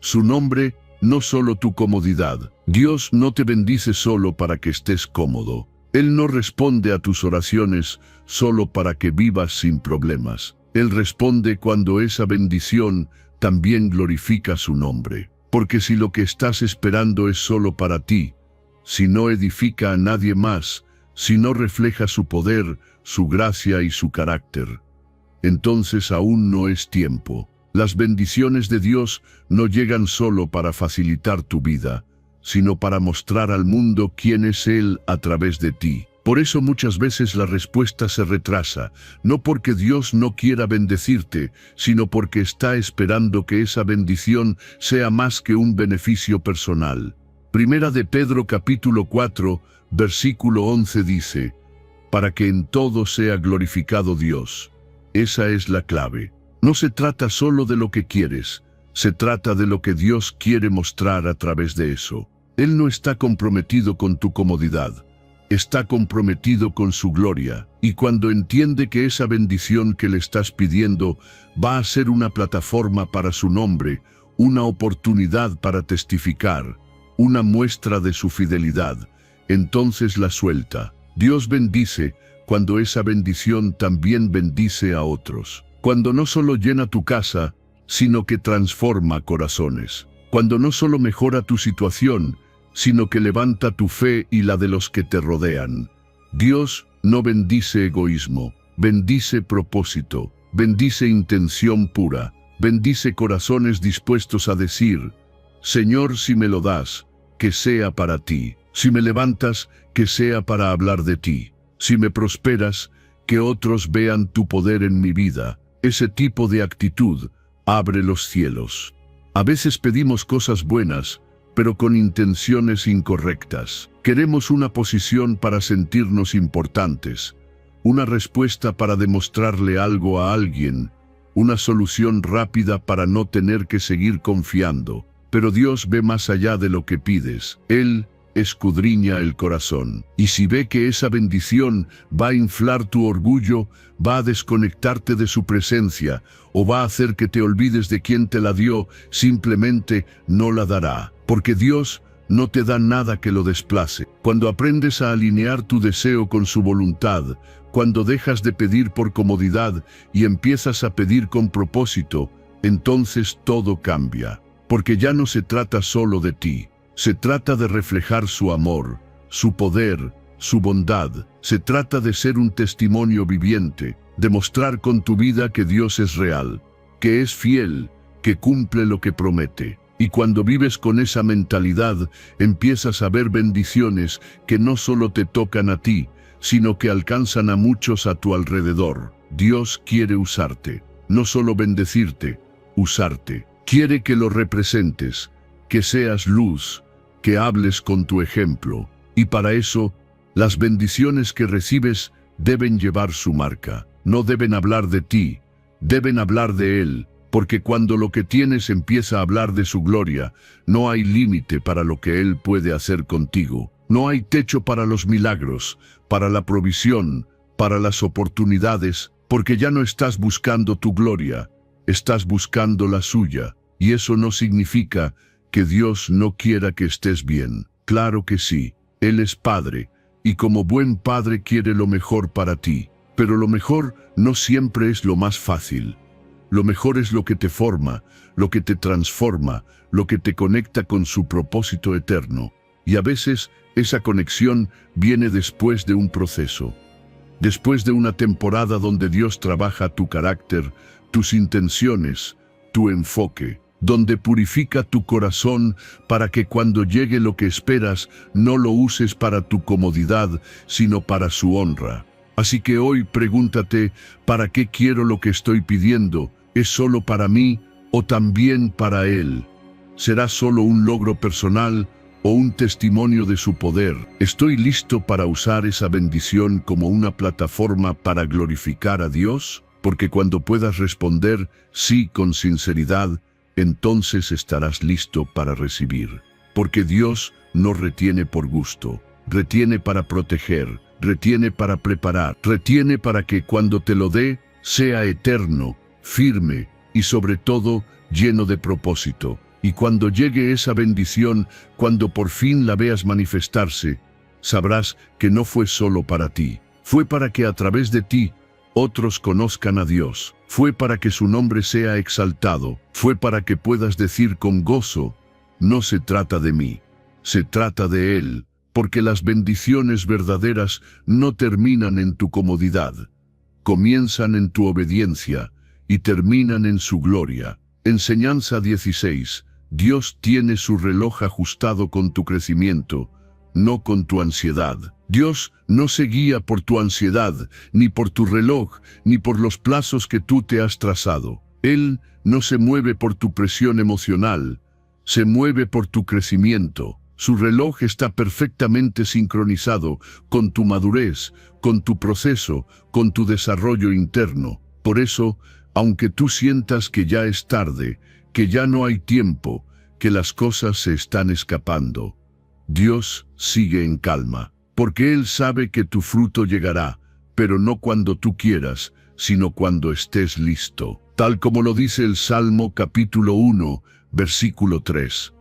S1: su nombre, no solo tu comodidad. Dios no te bendice solo para que estés cómodo. Él no responde a tus oraciones solo para que vivas sin problemas. Él responde cuando esa bendición también glorifica su nombre. Porque si lo que estás esperando es solo para ti, si no edifica a nadie más, si no refleja su poder, su gracia y su carácter, entonces aún no es tiempo. Las bendiciones de Dios no llegan solo para facilitar tu vida, sino para mostrar al mundo quién es Él a través de ti. Por eso muchas veces la respuesta se retrasa, no porque Dios no quiera bendecirte, sino porque está esperando que esa bendición sea más que un beneficio personal. Primera de Pedro capítulo 4, versículo 11 dice: para que en todo sea glorificado Dios. Esa es la clave. No se trata solo de lo que quieres, se trata de lo que Dios quiere mostrar a través de eso. Él no está comprometido con tu comodidad, está comprometido con su gloria, y cuando entiende que esa bendición que le estás pidiendo va a ser una plataforma para su nombre, una oportunidad para testificar, una muestra de su fidelidad, entonces la suelta. Dios bendice cuando esa bendición también bendice a otros. Cuando no solo llena tu casa, sino que transforma corazones. Cuando no solo mejora tu situación, sino que levanta tu fe y la de los que te rodean. Dios no bendice egoísmo, bendice propósito, bendice intención pura, bendice corazones dispuestos a decir: Señor, si me lo das, que sea para ti. Si me levantas, que sea para hablar de ti. Si me prosperas, que otros vean tu poder en mi vida. Ese tipo de actitud abre los cielos. A veces pedimos cosas buenas, pero con intenciones incorrectas. Queremos una posición para sentirnos importantes, una respuesta para demostrarle algo a alguien, una solución rápida para no tener que seguir confiando. Pero Dios ve más allá de lo que pides. Él escudriña el corazón. Y si ve que esa bendición va a inflar tu orgullo, va a desconectarte de su presencia, o va a hacer que te olvides de quien te la dio, simplemente no la dará. Porque Dios no te da nada que lo desplace. Cuando aprendes a alinear tu deseo con su voluntad, cuando dejas de pedir por comodidad y empiezas a pedir con propósito, entonces todo cambia. Porque ya no se trata solo de ti, se trata de reflejar su amor, su poder, su bondad. Se trata de ser un testimonio viviente, demostrar con tu vida que Dios es real, que es fiel, que cumple lo que promete. Y cuando vives con esa mentalidad, empiezas a ver bendiciones que no solo te tocan a ti, sino que alcanzan a muchos a tu alrededor. Dios quiere usarte, no solo bendecirte, usarte. Quiere que lo representes, que seas luz, que hables con tu ejemplo. Y para eso, las bendiciones que recibes deben llevar su marca. No deben hablar de ti, deben hablar de Él. Porque cuando lo que tienes empieza a hablar de su gloria, no hay límite para lo que Él puede hacer contigo. No hay techo para los milagros, para la provisión, para las oportunidades, porque ya no estás buscando tu gloria, estás buscando la suya. Y eso no significa que Dios no quiera que estés bien. Claro que sí, Él es Padre, y como buen Padre quiere lo mejor para ti. Pero lo mejor no siempre es lo más fácil. Lo mejor es lo que te forma, lo que te transforma, lo que te conecta con su propósito eterno. Y a veces esa conexión viene después de un proceso. Después de una temporada donde Dios trabaja tu carácter, tus intenciones, tu enfoque, donde purifica tu corazón para que cuando llegue lo que esperas, no lo uses para tu comodidad, sino para su honra. Así que hoy pregúntate, ¿para qué quiero lo que estoy pidiendo? ¿Es solo para mí o también para Él? ¿Será solo un logro personal o un testimonio de su poder? ¿Estoy listo para usar esa bendición como una plataforma para glorificar a Dios? Porque cuando puedas responder sí con sinceridad, entonces estarás listo para recibir. Porque Dios no retiene por gusto, retiene para proteger, retiene para preparar, retiene para que cuando te lo dé, sea eterno, firme y sobre todo lleno de propósito. Y cuando llegue esa bendición, cuando por fin la veas manifestarse, sabrás que no fue solo para ti, fue para que a través de ti otros conozcan a Dios, fue para que su nombre sea exaltado, fue para que puedas decir con gozo, no se trata de mí, se trata de Él. Porque las bendiciones verdaderas no terminan en tu comodidad, comienzan en tu obediencia y terminan en su gloria. Enseñanza 16. Dios tiene su reloj ajustado con tu crecimiento, no con tu ansiedad. Dios no se guía por tu ansiedad, ni por tu reloj, ni por los plazos que tú te has trazado. Él no se mueve por tu presión emocional, se mueve por tu crecimiento. Su reloj está perfectamente sincronizado con tu madurez, con tu proceso, con tu desarrollo interno. Por eso, aunque tú sientas que ya es tarde, que ya no hay tiempo, que las cosas se están escapando, Dios sigue en calma, porque Él sabe que tu fruto llegará, pero no cuando tú quieras, sino cuando estés listo. Tal como lo dice el Salmo capítulo 1, versículo 3.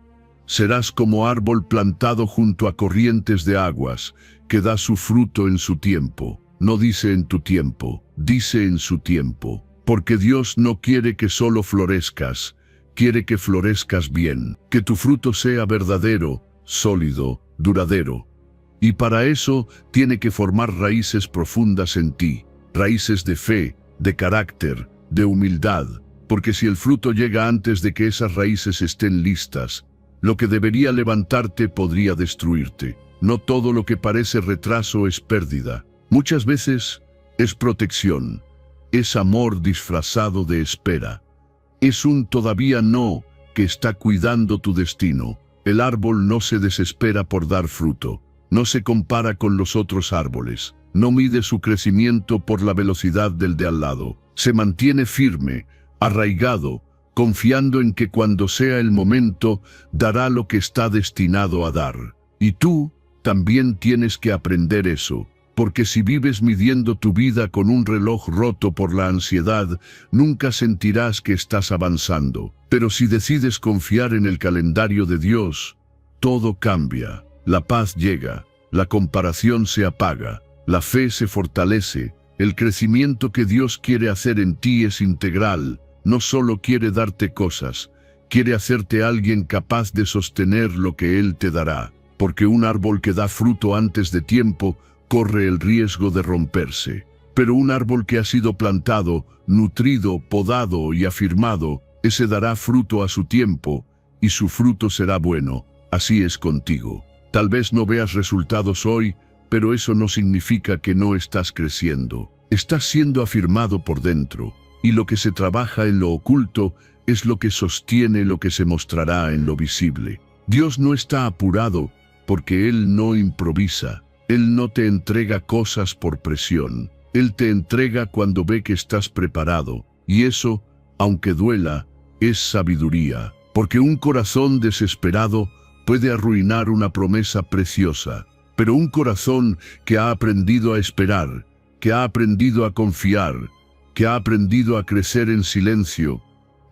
S1: Serás como árbol plantado junto a corrientes de aguas, que da su fruto en su tiempo. No dice en tu tiempo, dice en su tiempo. Porque Dios no quiere que solo florezcas, quiere que florezcas bien, que tu fruto sea verdadero, sólido, duradero. Y para eso tiene que formar raíces profundas en ti, raíces de fe, de carácter, de humildad. Porque si el fruto llega antes de que esas raíces estén listas, lo que debería levantarte podría destruirte. No todo lo que parece retraso es pérdida. Muchas veces es protección, es amor disfrazado de espera. Es un todavía no que está cuidando tu destino. El árbol no se desespera por dar fruto, no se compara con los otros árboles, no mide su crecimiento por la velocidad del de al lado. Se mantiene firme, arraigado, confiando en que cuando sea el momento, dará lo que está destinado a dar. Y tú también tienes que aprender eso, porque si vives midiendo tu vida con un reloj roto por la ansiedad, nunca sentirás que estás avanzando. Pero si decides confiar en el calendario de Dios, todo cambia, la paz llega, la comparación se apaga, la fe se fortalece, el crecimiento que Dios quiere hacer en ti es integral, no solo quiere darte cosas, quiere hacerte alguien capaz de sostener lo que Él te dará, porque un árbol que da fruto antes de tiempo corre el riesgo de romperse. Pero un árbol que ha sido plantado, nutrido, podado y afirmado, ese dará fruto a su tiempo, y su fruto será bueno. Así es contigo. Tal vez no veas resultados hoy, pero eso no significa que no estás creciendo. Estás siendo afirmado por dentro, y lo que se trabaja en lo oculto es lo que sostiene lo que se mostrará en lo visible. Dios no está apurado porque Él no improvisa. Él no te entrega cosas por presión. Él te entrega cuando ve que estás preparado, y eso, aunque duela, es sabiduría, porque un corazón desesperado puede arruinar una promesa preciosa, pero un corazón que ha aprendido a esperar, que ha aprendido a confiar, que ha aprendido a crecer en silencio,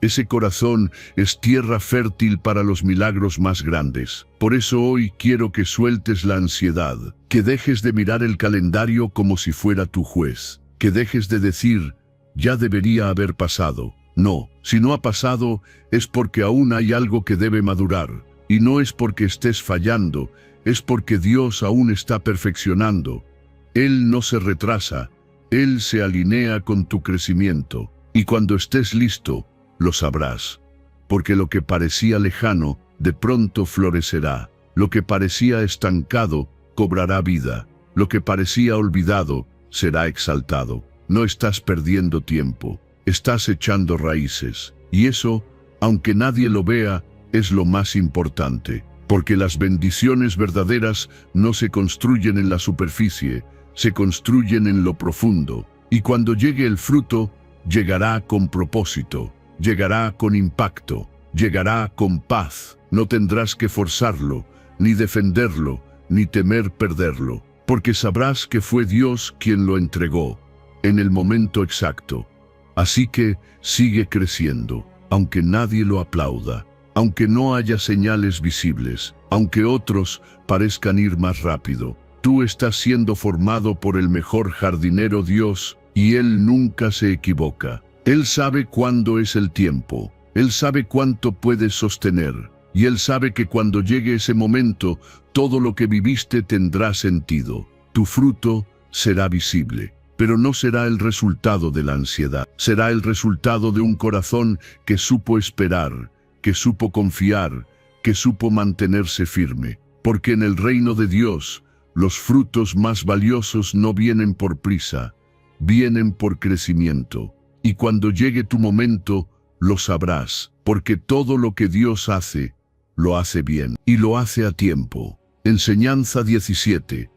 S1: ese corazón es tierra fértil para los milagros más grandes. Por eso hoy quiero que sueltes la ansiedad, que dejes de mirar el calendario como si fuera tu juez, que dejes de decir, ya debería haber pasado. No, si no ha pasado, es porque aún hay algo que debe madurar, y no es porque estés fallando, es porque Dios aún está perfeccionando. Él no se retrasa, Él se alinea con tu crecimiento, y cuando estés listo, lo sabrás, porque lo que parecía lejano, de pronto florecerá. Lo que parecía estancado, cobrará vida. Lo que parecía olvidado, será exaltado. No estás perdiendo tiempo, estás echando raíces. Y eso, aunque nadie lo vea, es lo más importante, porque las bendiciones verdaderas no se construyen en la superficie, se construyen en lo profundo. Y cuando llegue el fruto, llegará con propósito. Llegará con impacto, llegará con paz. No tendrás que forzarlo, ni defenderlo, ni temer perderlo, porque sabrás que fue Dios quien lo entregó, en el momento exacto. Así que sigue creciendo, aunque nadie lo aplauda, aunque no haya señales visibles, aunque otros parezcan ir más rápido. Tú estás siendo formado por el mejor jardinero Dios, y Él nunca se equivoca. Él sabe cuándo es el tiempo, Él sabe cuánto puedes sostener, y Él sabe que cuando llegue ese momento, todo lo que viviste tendrá sentido. Tu fruto será visible, pero no será el resultado de la ansiedad. Será el resultado de un corazón que supo esperar, que supo confiar, que supo mantenerse firme. Porque en el reino de Dios, los frutos más valiosos no vienen por prisa, vienen por crecimiento. Y cuando llegue tu momento, lo sabrás, porque todo lo que Dios hace, lo hace bien, y lo hace a tiempo. Enseñanza 17.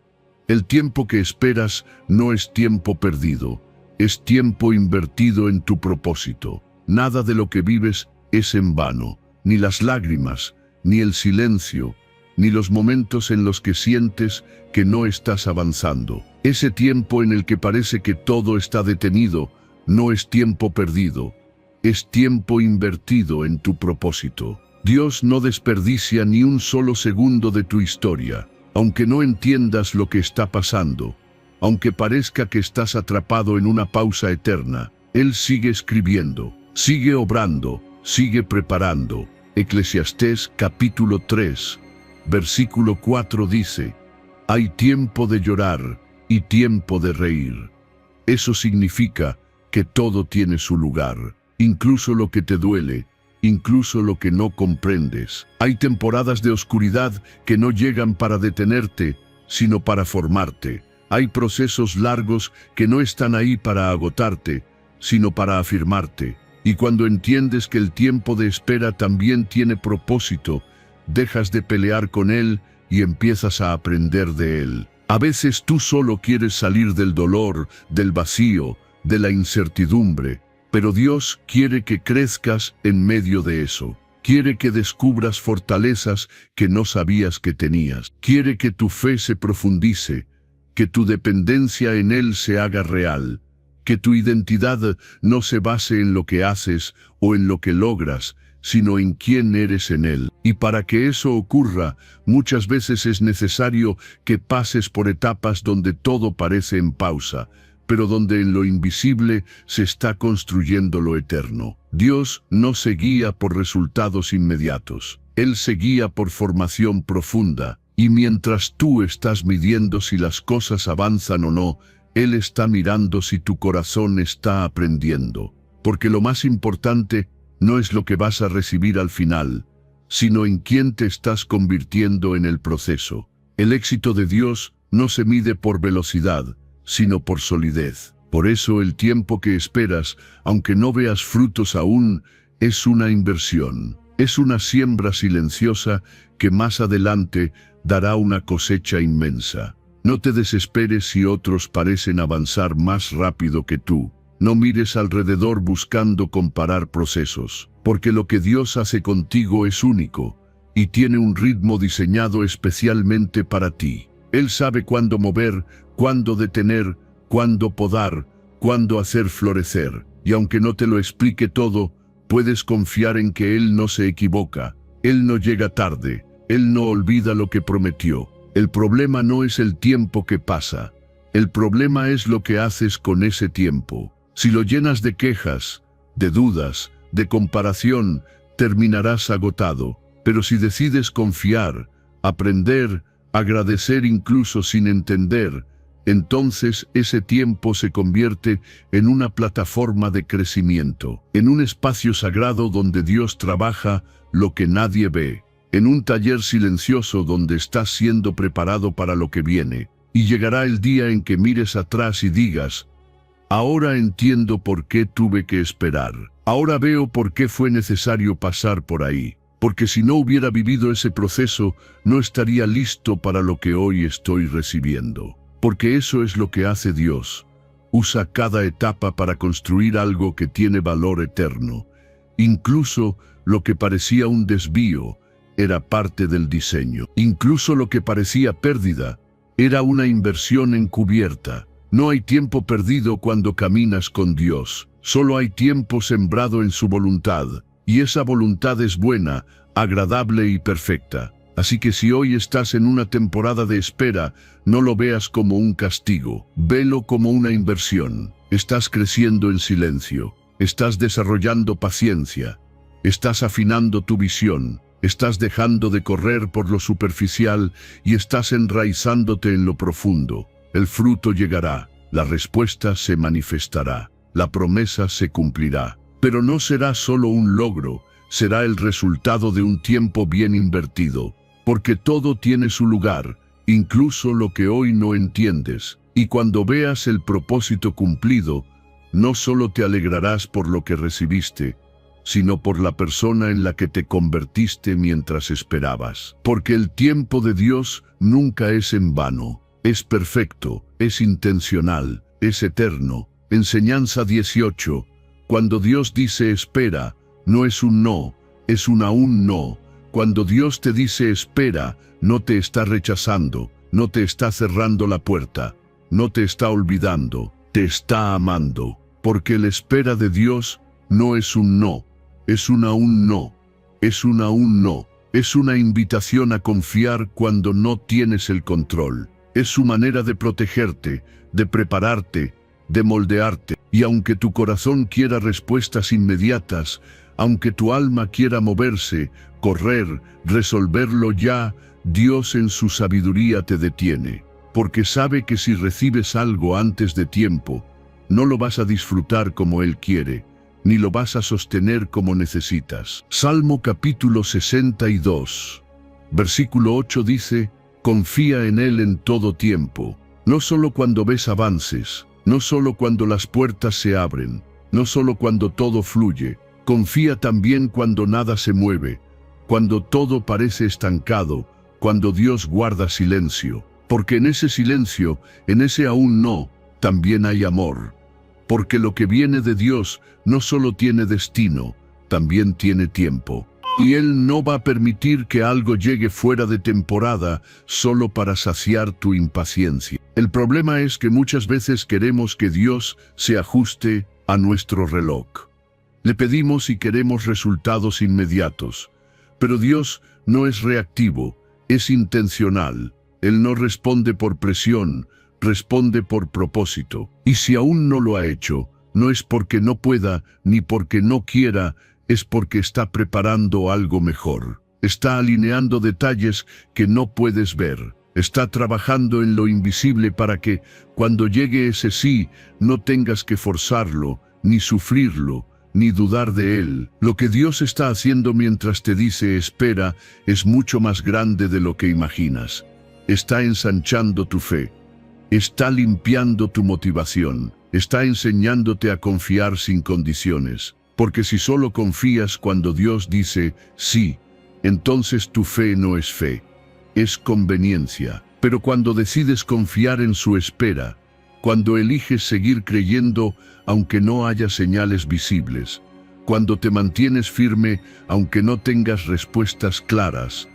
S1: El tiempo que esperas no es tiempo perdido, es tiempo invertido en tu propósito. Nada de lo que vives es en vano, ni las lágrimas, ni el silencio, ni los momentos en los que sientes que no estás avanzando. Ese tiempo en el que parece que todo está detenido, no es tiempo perdido, es tiempo invertido en tu propósito. Dios no desperdicia ni un solo segundo de tu historia, aunque no entiendas lo que está pasando, aunque parezca que estás atrapado en una pausa eterna. Él sigue escribiendo, sigue obrando, sigue preparando. Eclesiastés capítulo 3, versículo 4 dice, hay tiempo de llorar y tiempo de reír. Eso significa que todo tiene su lugar, incluso lo que te duele, incluso lo que no comprendes. Hay temporadas de oscuridad que no llegan para detenerte, sino para formarte. Hay procesos largos que no están ahí para agotarte, sino para afirmarte. Y cuando entiendes que el tiempo de espera también tiene propósito, dejas de pelear con él y empiezas a aprender de él. A veces tú solo quieres salir del dolor, del vacío, de la incertidumbre, pero Dios quiere que crezcas en medio de eso. Quiere que descubras fortalezas que no sabías que tenías. Quiere que tu fe se profundice, que tu dependencia en Él se haga real, que tu identidad no se base en lo que haces o en lo que logras, sino en quién eres en Él. Y para que eso ocurra, muchas veces es necesario que pases por etapas donde todo parece en pausa, pero donde en lo invisible se está construyendo lo eterno. Dios no se guía por resultados inmediatos. Él se guía por formación profunda. Y mientras tú estás midiendo si las cosas avanzan o no, Él está mirando si tu corazón está aprendiendo. Porque lo más importante no es lo que vas a recibir al final, sino en quién te estás convirtiendo en el proceso. El éxito de Dios no se mide por velocidad, sino por solidez. Por eso el tiempo que esperas, aunque no veas frutos aún, es una inversión. Es una siembra silenciosa que más adelante dará una cosecha inmensa. No te desesperes si otros parecen avanzar más rápido que tú. No mires alrededor buscando comparar procesos, porque lo que Dios hace contigo es único y tiene un ritmo diseñado especialmente para ti. Él sabe cuándo mover, cuándo detener, cuándo podar, cuándo hacer florecer. Y aunque no te lo explique todo, puedes confiar en que Él no se equivoca. Él no llega tarde. Él no olvida lo que prometió. El problema no es el tiempo que pasa. El problema es lo que haces con ese tiempo. Si lo llenas de quejas, de dudas, de comparación, terminarás agotado. Pero si decides confiar, aprender, agradecer incluso sin entender, entonces ese tiempo se convierte en una plataforma de crecimiento, en un espacio sagrado donde Dios trabaja lo que nadie ve, en un taller silencioso donde estás siendo preparado para lo que viene. Y llegará el día en que mires atrás y digas: ahora entiendo por qué tuve que esperar. Ahora veo por qué fue necesario pasar por ahí. Porque si no hubiera vivido ese proceso, no estaría listo para lo que hoy estoy recibiendo. Porque eso es lo que hace Dios. Usa cada etapa para construir algo que tiene valor eterno. Incluso lo que parecía un desvío era parte del diseño. Incluso lo que parecía pérdida era una inversión encubierta. No hay tiempo perdido cuando caminas con Dios. Solo hay tiempo sembrado en su voluntad. Y esa voluntad es buena, agradable y perfecta. Así que si hoy estás en una temporada de espera, no lo veas como un castigo. Velo como una inversión. Estás creciendo en silencio. Estás desarrollando paciencia. Estás afinando tu visión. Estás dejando de correr por lo superficial y estás enraizándote en lo profundo. El fruto llegará, la respuesta se manifestará, la promesa se cumplirá. Pero no será solo un logro, será el resultado de un tiempo bien invertido. Porque todo tiene su lugar, incluso lo que hoy no entiendes. Y cuando veas el propósito cumplido, no solo te alegrarás por lo que recibiste, sino por la persona en la que te convertiste mientras esperabas. Porque el tiempo de Dios nunca es en vano. Es perfecto, es intencional, es eterno. Enseñanza 18. Cuando Dios dice espera, no es un no, es un aún no. Cuando Dios te dice espera, no te está rechazando, no te está cerrando la puerta, no te está olvidando, te está amando. Porque la espera de Dios no es un no, es un aún no, es un aún no. Es una invitación a confiar cuando no tienes el control. Es su manera de protegerte, de prepararte, de moldearte. Y aunque tu corazón quiera respuestas inmediatas, aunque tu alma quiera moverse, correr, resolverlo ya, Dios en su sabiduría te detiene. Porque sabe que si recibes algo antes de tiempo, no lo vas a disfrutar como Él quiere, ni lo vas a sostener como necesitas. Salmo capítulo 62, versículo 8 dice: confía en Él en todo tiempo, no solo cuando ves avances, no solo cuando las puertas se abren, no solo cuando todo fluye. Confía también cuando nada se mueve, cuando todo parece estancado, cuando Dios guarda silencio. Porque en ese silencio, en ese aún no, también hay amor. Porque lo que viene de Dios no solo tiene destino, también tiene tiempo. Y Él no va a permitir que algo llegue fuera de temporada solo para saciar tu impaciencia. El problema es que muchas veces queremos que Dios se ajuste a nuestro reloj. Le pedimos y queremos resultados inmediatos. Pero Dios no es reactivo, es intencional. Él no responde por presión, responde por propósito. Y si aún no lo ha hecho, no es porque no pueda ni porque no quiera, es porque está preparando algo mejor. Está alineando detalles que no puedes ver. Está trabajando en lo invisible para que, cuando llegue ese sí, no tengas que forzarlo, ni sufrirlo, ni dudar de él. Lo que Dios está haciendo mientras te dice espera es mucho más grande de lo que imaginas. Está ensanchando tu fe. Está limpiando tu motivación. Está enseñándote a confiar sin condiciones. Porque si solo confías cuando Dios dice sí, entonces tu fe no es fe, es conveniencia. Pero cuando decides confiar en su espera, cuando eliges seguir creyendo aunque no haya señales visibles, cuando te mantienes firme aunque no tengas respuestas claras,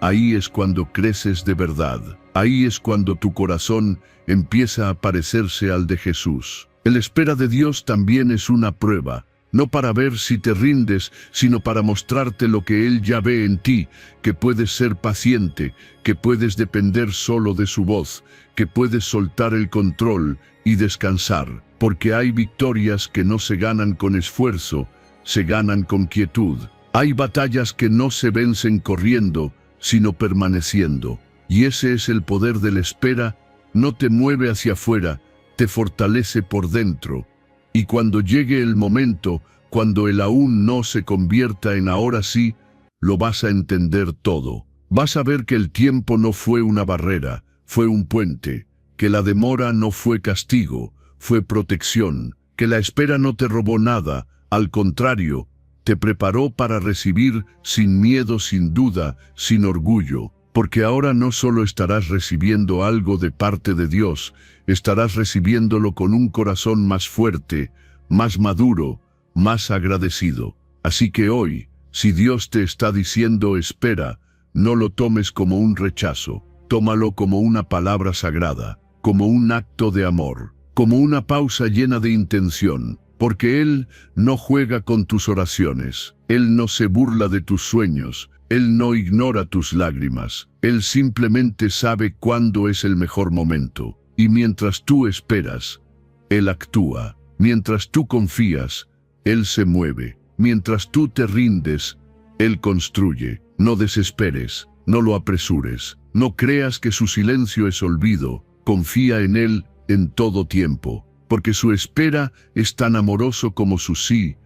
S1: ahí es cuando creces de verdad. Ahí es cuando tu corazón empieza a parecerse al de Jesús. El espera de Dios también es una prueba. No para ver si te rindes, sino para mostrarte lo que Él ya ve en ti, que puedes ser paciente, que puedes depender solo de su voz, que puedes soltar el control y descansar, porque hay victorias que no se ganan con esfuerzo, se ganan con quietud. Hay batallas que no se vencen corriendo, sino permaneciendo. Y ese es el poder de la espera, no te mueve hacia afuera, te fortalece por dentro. Y cuando llegue el momento, cuando el aún no se convierta en ahora sí, lo vas a entender todo. Vas a ver que el tiempo no fue una barrera, fue un puente, que la demora no fue castigo, fue protección, que la espera no te robó nada, al contrario, te preparó para recibir sin miedo, sin duda, sin orgullo. Porque ahora no solo estarás recibiendo algo de parte de Dios, estarás recibiéndolo con un corazón más fuerte, más maduro, más agradecido. Así que hoy, si Dios te está diciendo espera, no lo tomes como un rechazo, tómalo como una palabra sagrada, como un acto de amor, como una pausa llena de intención, porque Él no juega con tus oraciones, Él no se burla de tus sueños, Él no ignora tus lágrimas, Él simplemente sabe cuándo es el mejor momento. Y mientras tú esperas, Él actúa. Mientras tú confías, Él se mueve. Mientras tú te rindes, Él construye. No desesperes, no lo apresures. No creas que su silencio es olvido. Confía en Él en todo tiempo. Porque su espera es tan amoroso como su sí,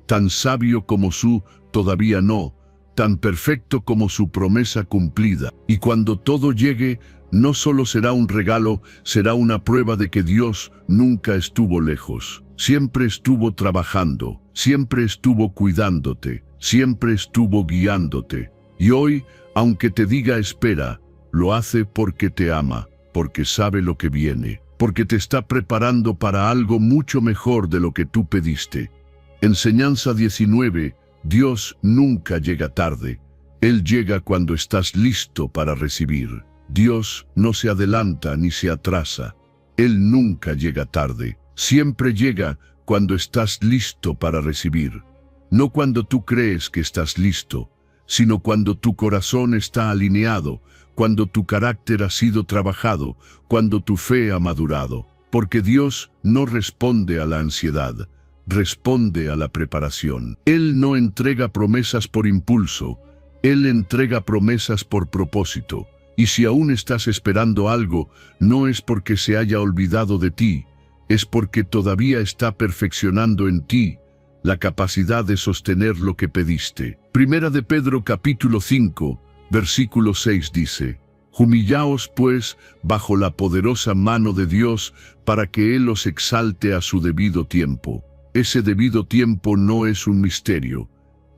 S1: tan sabio como su todavía no, tan perfecto como su promesa cumplida. Y cuando todo llegue, no solo será un regalo, será una prueba de que Dios nunca estuvo lejos. Siempre estuvo trabajando, siempre estuvo cuidándote, siempre estuvo guiándote. Y hoy, aunque te diga espera, lo hace porque te ama, porque sabe lo que viene, porque te está preparando para algo mucho mejor de lo que tú pediste. Enseñanza 19. Dios nunca llega tarde. Él llega cuando estás listo para recibir. Dios no se adelanta ni se atrasa. Él nunca llega tarde. Siempre llega cuando estás listo para recibir. No cuando tú crees que estás listo, sino cuando tu corazón está alineado, cuando tu carácter ha sido trabajado, cuando tu fe ha madurado. Porque Dios no responde a la ansiedad, responde a la preparación. Él no entrega promesas por impulso, Él entrega promesas por propósito. Y si aún estás esperando algo, no es porque se haya olvidado de ti, es porque todavía está perfeccionando en ti la capacidad de sostener lo que pediste. Primera de Pedro capítulo 5, versículo 6 dice: Humillaos pues bajo la poderosa mano de Dios para que Él os exalte a su debido tiempo. Ese debido tiempo no es un misterio,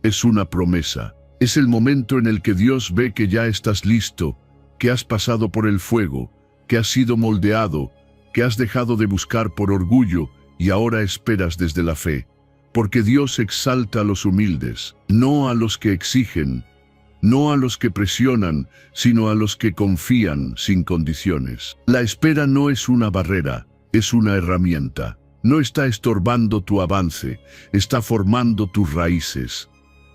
S1: es una promesa. Es el momento en el que Dios ve que ya estás listo, que has pasado por el fuego, que has sido moldeado, que has dejado de buscar por orgullo y ahora esperas desde la fe. Porque Dios exalta a los humildes, no a los que exigen, no a los que presionan, sino a los que confían sin condiciones. La espera no es una barrera, es una herramienta. no está estorbando tu avance, está formando tus raíces.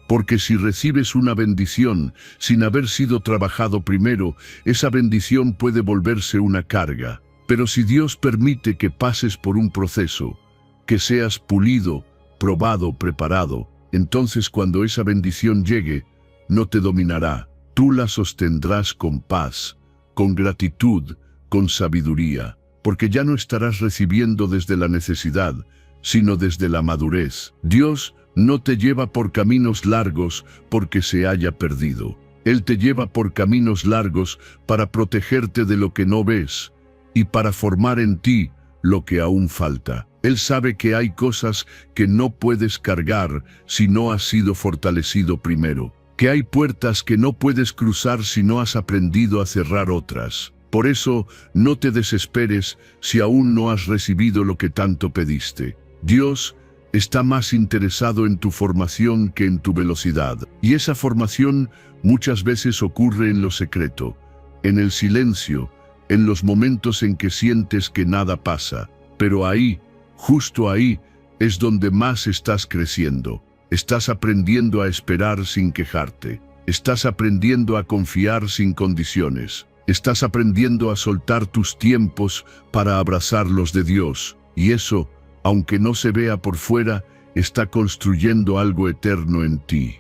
S1: Porque si recibes una bendición sin haber sido trabajado primero, esa bendición puede volverse una carga. Pero si Dios permite que pases por un proceso, que seas pulido, probado, preparado, entonces cuando esa bendición llegue, no te dominará. Tú la sostendrás con paz, con gratitud, con sabiduría, porque ya no estarás recibiendo desde la necesidad, sino desde la madurez. Dios no te lleva por caminos largos porque se haya perdido. Él te lleva por caminos largos para protegerte de lo que no ves y para formar en ti lo que aún falta. Él sabe que hay cosas que no puedes cargar si no has sido fortalecido primero, que hay puertas que no puedes cruzar si no has aprendido a cerrar otras. Por eso, no te desesperes si aún no has recibido lo que tanto pediste. Dios está más interesado en tu formación que en tu velocidad. Y esa formación muchas veces ocurre en lo secreto, en el silencio, en los momentos en que sientes que nada pasa. Pero ahí, justo ahí, es donde más estás creciendo. Estás aprendiendo a esperar sin quejarte. Estás aprendiendo a confiar sin condiciones. Estás aprendiendo a soltar tus tiempos para abrazar los de Dios. Y eso, aunque no se vea por fuera, está construyendo algo eterno en ti.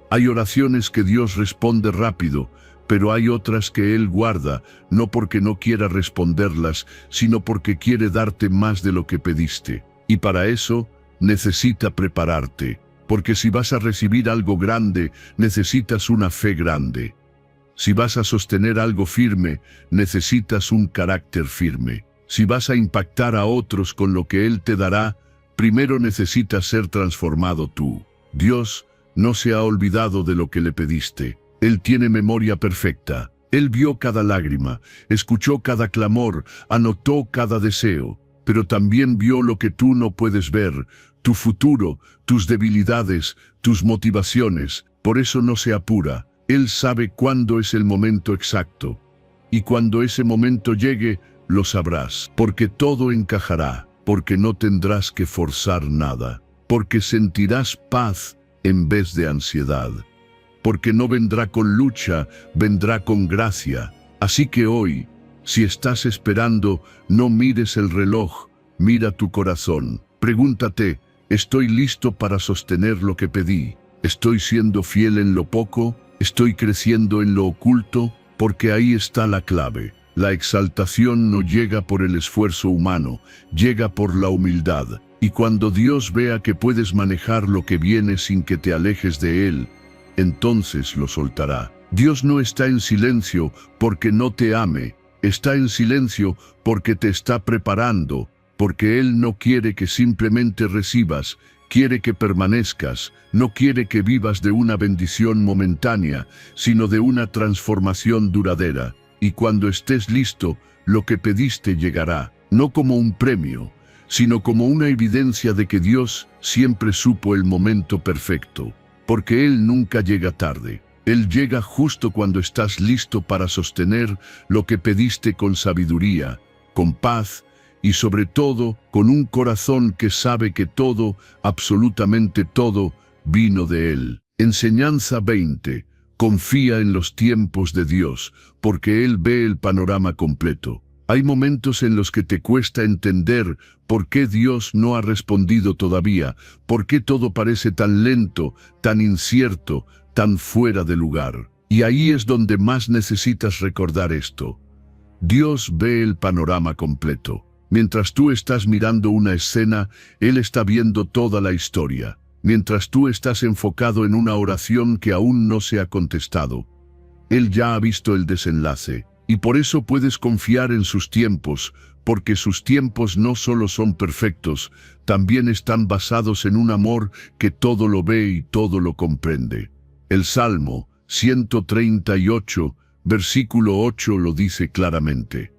S1: Hay oraciones que Dios responde rápido, pero hay otras que Él guarda, no porque no quiera responderlas, sino porque quiere darte más de lo que pediste. Y para eso, necesita prepararte, porque si vas a recibir algo grande, necesitas una fe grande. Si vas a sostener algo firme, necesitas un carácter firme. Si vas a impactar a otros con lo que Él te dará, primero necesitas ser transformado tú. Dios no se ha olvidado de lo que le pediste. Él tiene memoria perfecta. Él vio cada lágrima, escuchó cada clamor, anotó cada deseo, pero también vio lo que tú no puedes ver, tu futuro, tus debilidades, tus motivaciones. Por eso no se apura. Él sabe cuándo es el momento exacto. Y cuando ese momento llegue, lo sabrás, porque todo encajará, porque no tendrás que forzar nada, porque sentirás paz en vez de ansiedad, porque no vendrá con lucha, vendrá con gracia. Así que hoy, si estás esperando, no mires el reloj, mira tu corazón. Pregúntate, ¿estoy listo para sostener lo que pedí? ¿Estoy siendo fiel en lo poco? ¿Estoy creciendo en lo oculto? Porque ahí está la clave. La exaltación no llega por el esfuerzo humano, llega por la humildad. Y cuando Dios vea que puedes manejar lo que viene sin que te alejes de Él, entonces lo soltará. Dios no está en silencio porque no te ame, está en silencio porque te está preparando, porque Él no quiere que simplemente recibas, quiere que permanezcas, no quiere que vivas de una bendición momentánea, sino de una transformación duradera. Y cuando estés listo, lo que pediste llegará, no como un premio, sino como una evidencia de que Dios siempre supo el momento perfecto, porque Él nunca llega tarde. Él llega justo cuando estás listo para sostener lo que pediste con sabiduría, con paz y sobre todo con un corazón que sabe que todo, absolutamente todo, vino de Él. Enseñanza 20. Confía en los tiempos de Dios, porque Él ve el panorama completo. Hay momentos en los que te cuesta entender por qué Dios no ha respondido todavía, por qué todo parece tan lento, tan incierto, tan fuera de lugar. Y ahí es donde más necesitas recordar esto. Dios ve el panorama completo. Mientras tú estás mirando una escena, Él está viendo toda la historia. Mientras tú estás enfocado en una oración que aún no se ha contestado, Él ya ha visto el desenlace. Y por eso puedes confiar en sus tiempos, porque sus tiempos no solo son perfectos, también están basados en un amor que todo lo ve y todo lo comprende. El Salmo 138, versículo 8 lo dice claramente.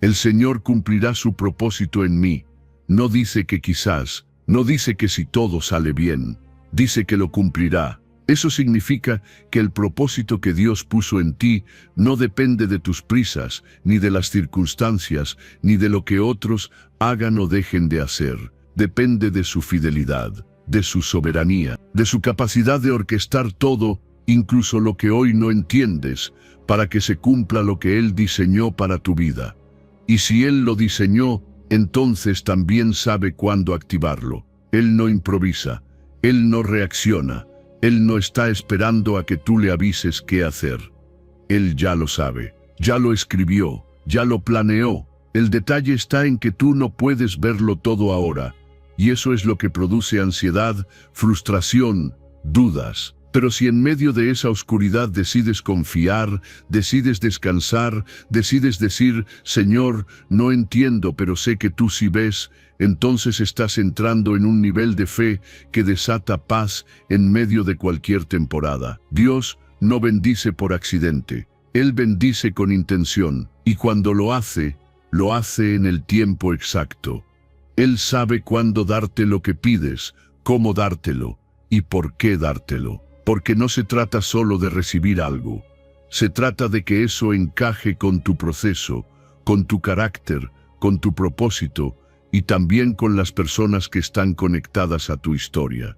S1: El Señor cumplirá su propósito en mí. No dice que quizás, no dice que si todo sale bien, dice que lo cumplirá. Eso significa que el propósito que Dios puso en ti no depende de tus prisas, ni de las circunstancias, ni de lo que otros hagan o dejen de hacer. depende de su fidelidad, de su soberanía, de su capacidad de orquestar todo, incluso lo que hoy no entiendes, para que se cumpla lo que Él diseñó para tu vida. Y si Él lo diseñó, entonces también sabe cuándo activarlo. Él no improvisa, Él no reacciona, Él no está esperando a que tú le avises qué hacer. Él ya lo sabe, ya lo escribió, ya lo planeó. El detalle está en que tú no puedes verlo todo ahora, y eso es lo que produce ansiedad, frustración, dudas. Pero si en medio de esa oscuridad decides confiar, decides descansar, decides decir, Señor, no entiendo, pero sé que tú sí ves, entonces estás entrando en un nivel de fe que desata paz en medio de cualquier temporada. Dios no bendice por accidente, Él bendice con intención, y cuando lo hace en el tiempo exacto. Él sabe cuándo darte lo que pides, cómo dártelo, y por qué dártelo. Porque no se trata solo de recibir algo, se trata de que eso encaje con tu proceso, con tu carácter, con tu propósito y también con las personas que están conectadas a tu historia.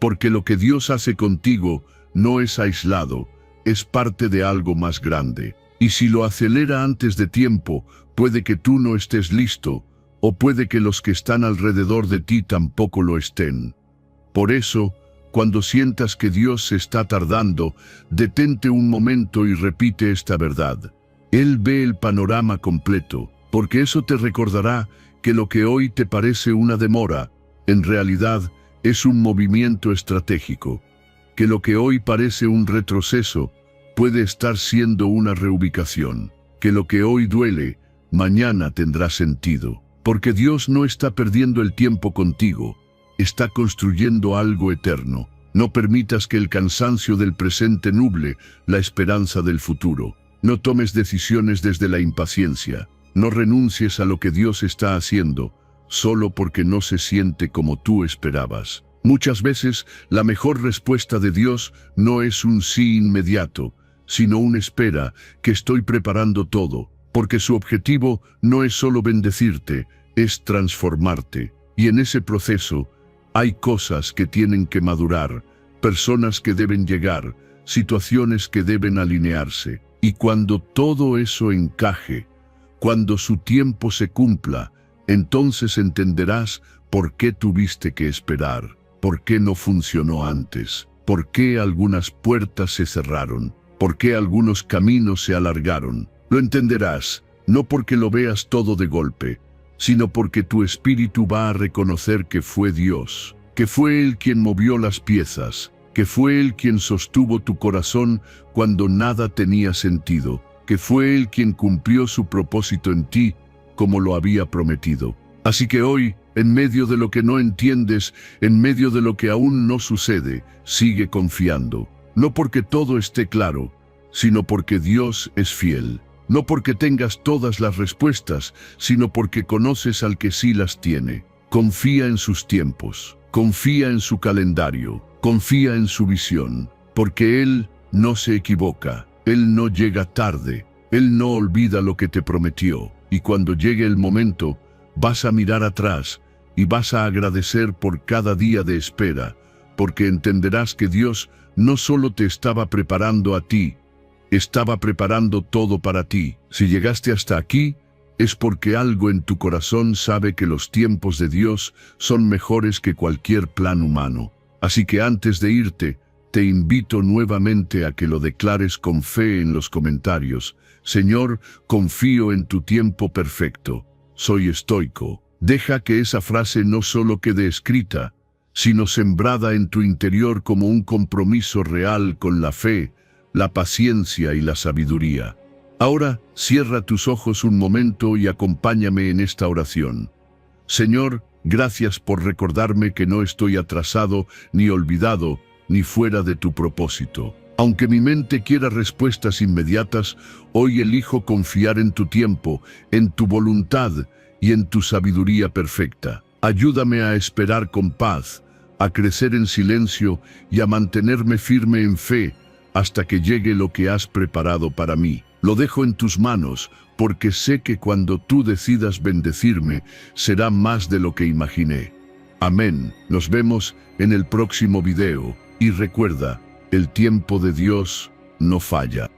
S1: Porque lo que Dios hace contigo no es aislado, es parte de algo más grande. Y si lo acelera antes de tiempo, puede que tú no estés listo, o puede que los que están alrededor de ti tampoco lo estén. Por eso, cuando sientas que Dios se está tardando, detente un momento y repite esta verdad. Él ve el panorama completo, porque eso te recordará que lo que hoy te parece una demora, en realidad es un movimiento estratégico. Que lo que hoy parece un retroceso, puede estar siendo una reubicación. Que lo que hoy duele, mañana tendrá sentido. Porque Dios no está perdiendo el tiempo contigo. Está construyendo algo eterno. No permitas que el cansancio del presente nuble la esperanza del futuro. No tomes decisiones desde la impaciencia. No renuncies a lo que Dios está haciendo, solo porque no se siente como tú esperabas. Muchas veces, la mejor respuesta de Dios no es un sí inmediato, sino una espera, que estoy preparando todo, porque su objetivo no es solo bendecirte, es transformarte. Y en ese proceso, hay cosas que tienen que madurar, personas que deben llegar, situaciones que deben alinearse. Y cuando todo eso encaje, cuando su tiempo se cumpla, entonces entenderás por qué tuviste que esperar, por qué no funcionó antes, por qué algunas puertas se cerraron, por qué algunos caminos se alargaron. Lo entenderás, no porque lo veas todo de golpe, sino porque tu espíritu va a reconocer que fue Dios, que fue Él quien movió las piezas, que fue Él quien sostuvo tu corazón cuando nada tenía sentido, que fue Él quien cumplió su propósito en ti como lo había prometido. Así que hoy, en medio de lo que no entiendes, en medio de lo que aún no sucede, sigue confiando. No porque todo esté claro, sino porque Dios es fiel. No porque tengas todas las respuestas, sino porque conoces al que sí las tiene. Confía en sus tiempos, confía en su calendario, confía en su visión, porque Él no se equivoca, Él no llega tarde, Él no olvida lo que te prometió. Y cuando llegue el momento, vas a mirar atrás y vas a agradecer por cada día de espera, porque entenderás que Dios no solo te estaba preparando a ti, estaba preparando todo para ti. Si llegaste hasta aquí, es porque algo en tu corazón sabe que los tiempos de Dios son mejores que cualquier plan humano. Así que antes de irte, te invito nuevamente a que lo declares con fe en los comentarios. Señor, confío en tu tiempo perfecto. Soy estoico. Deja que esa frase no solo quede escrita, sino sembrada en tu interior como un compromiso real con la fe, la paciencia y la sabiduría. Ahora, cierra tus ojos un momento y acompáñame en esta oración. Señor, gracias por recordarme que no estoy atrasado, ni olvidado, ni fuera de tu propósito. Aunque mi mente quiera respuestas inmediatas, hoy elijo confiar en tu tiempo, en tu voluntad y en tu sabiduría perfecta. Ayúdame a esperar con paz, a crecer en silencio y a mantenerme firme en fe, hasta que llegue lo que has preparado para mí. Lo dejo en tus manos, porque sé que cuando tú decidas bendecirme, será más de lo que imaginé. Amén. Nos vemos en el próximo video. Y recuerda, el tiempo de Dios no falla.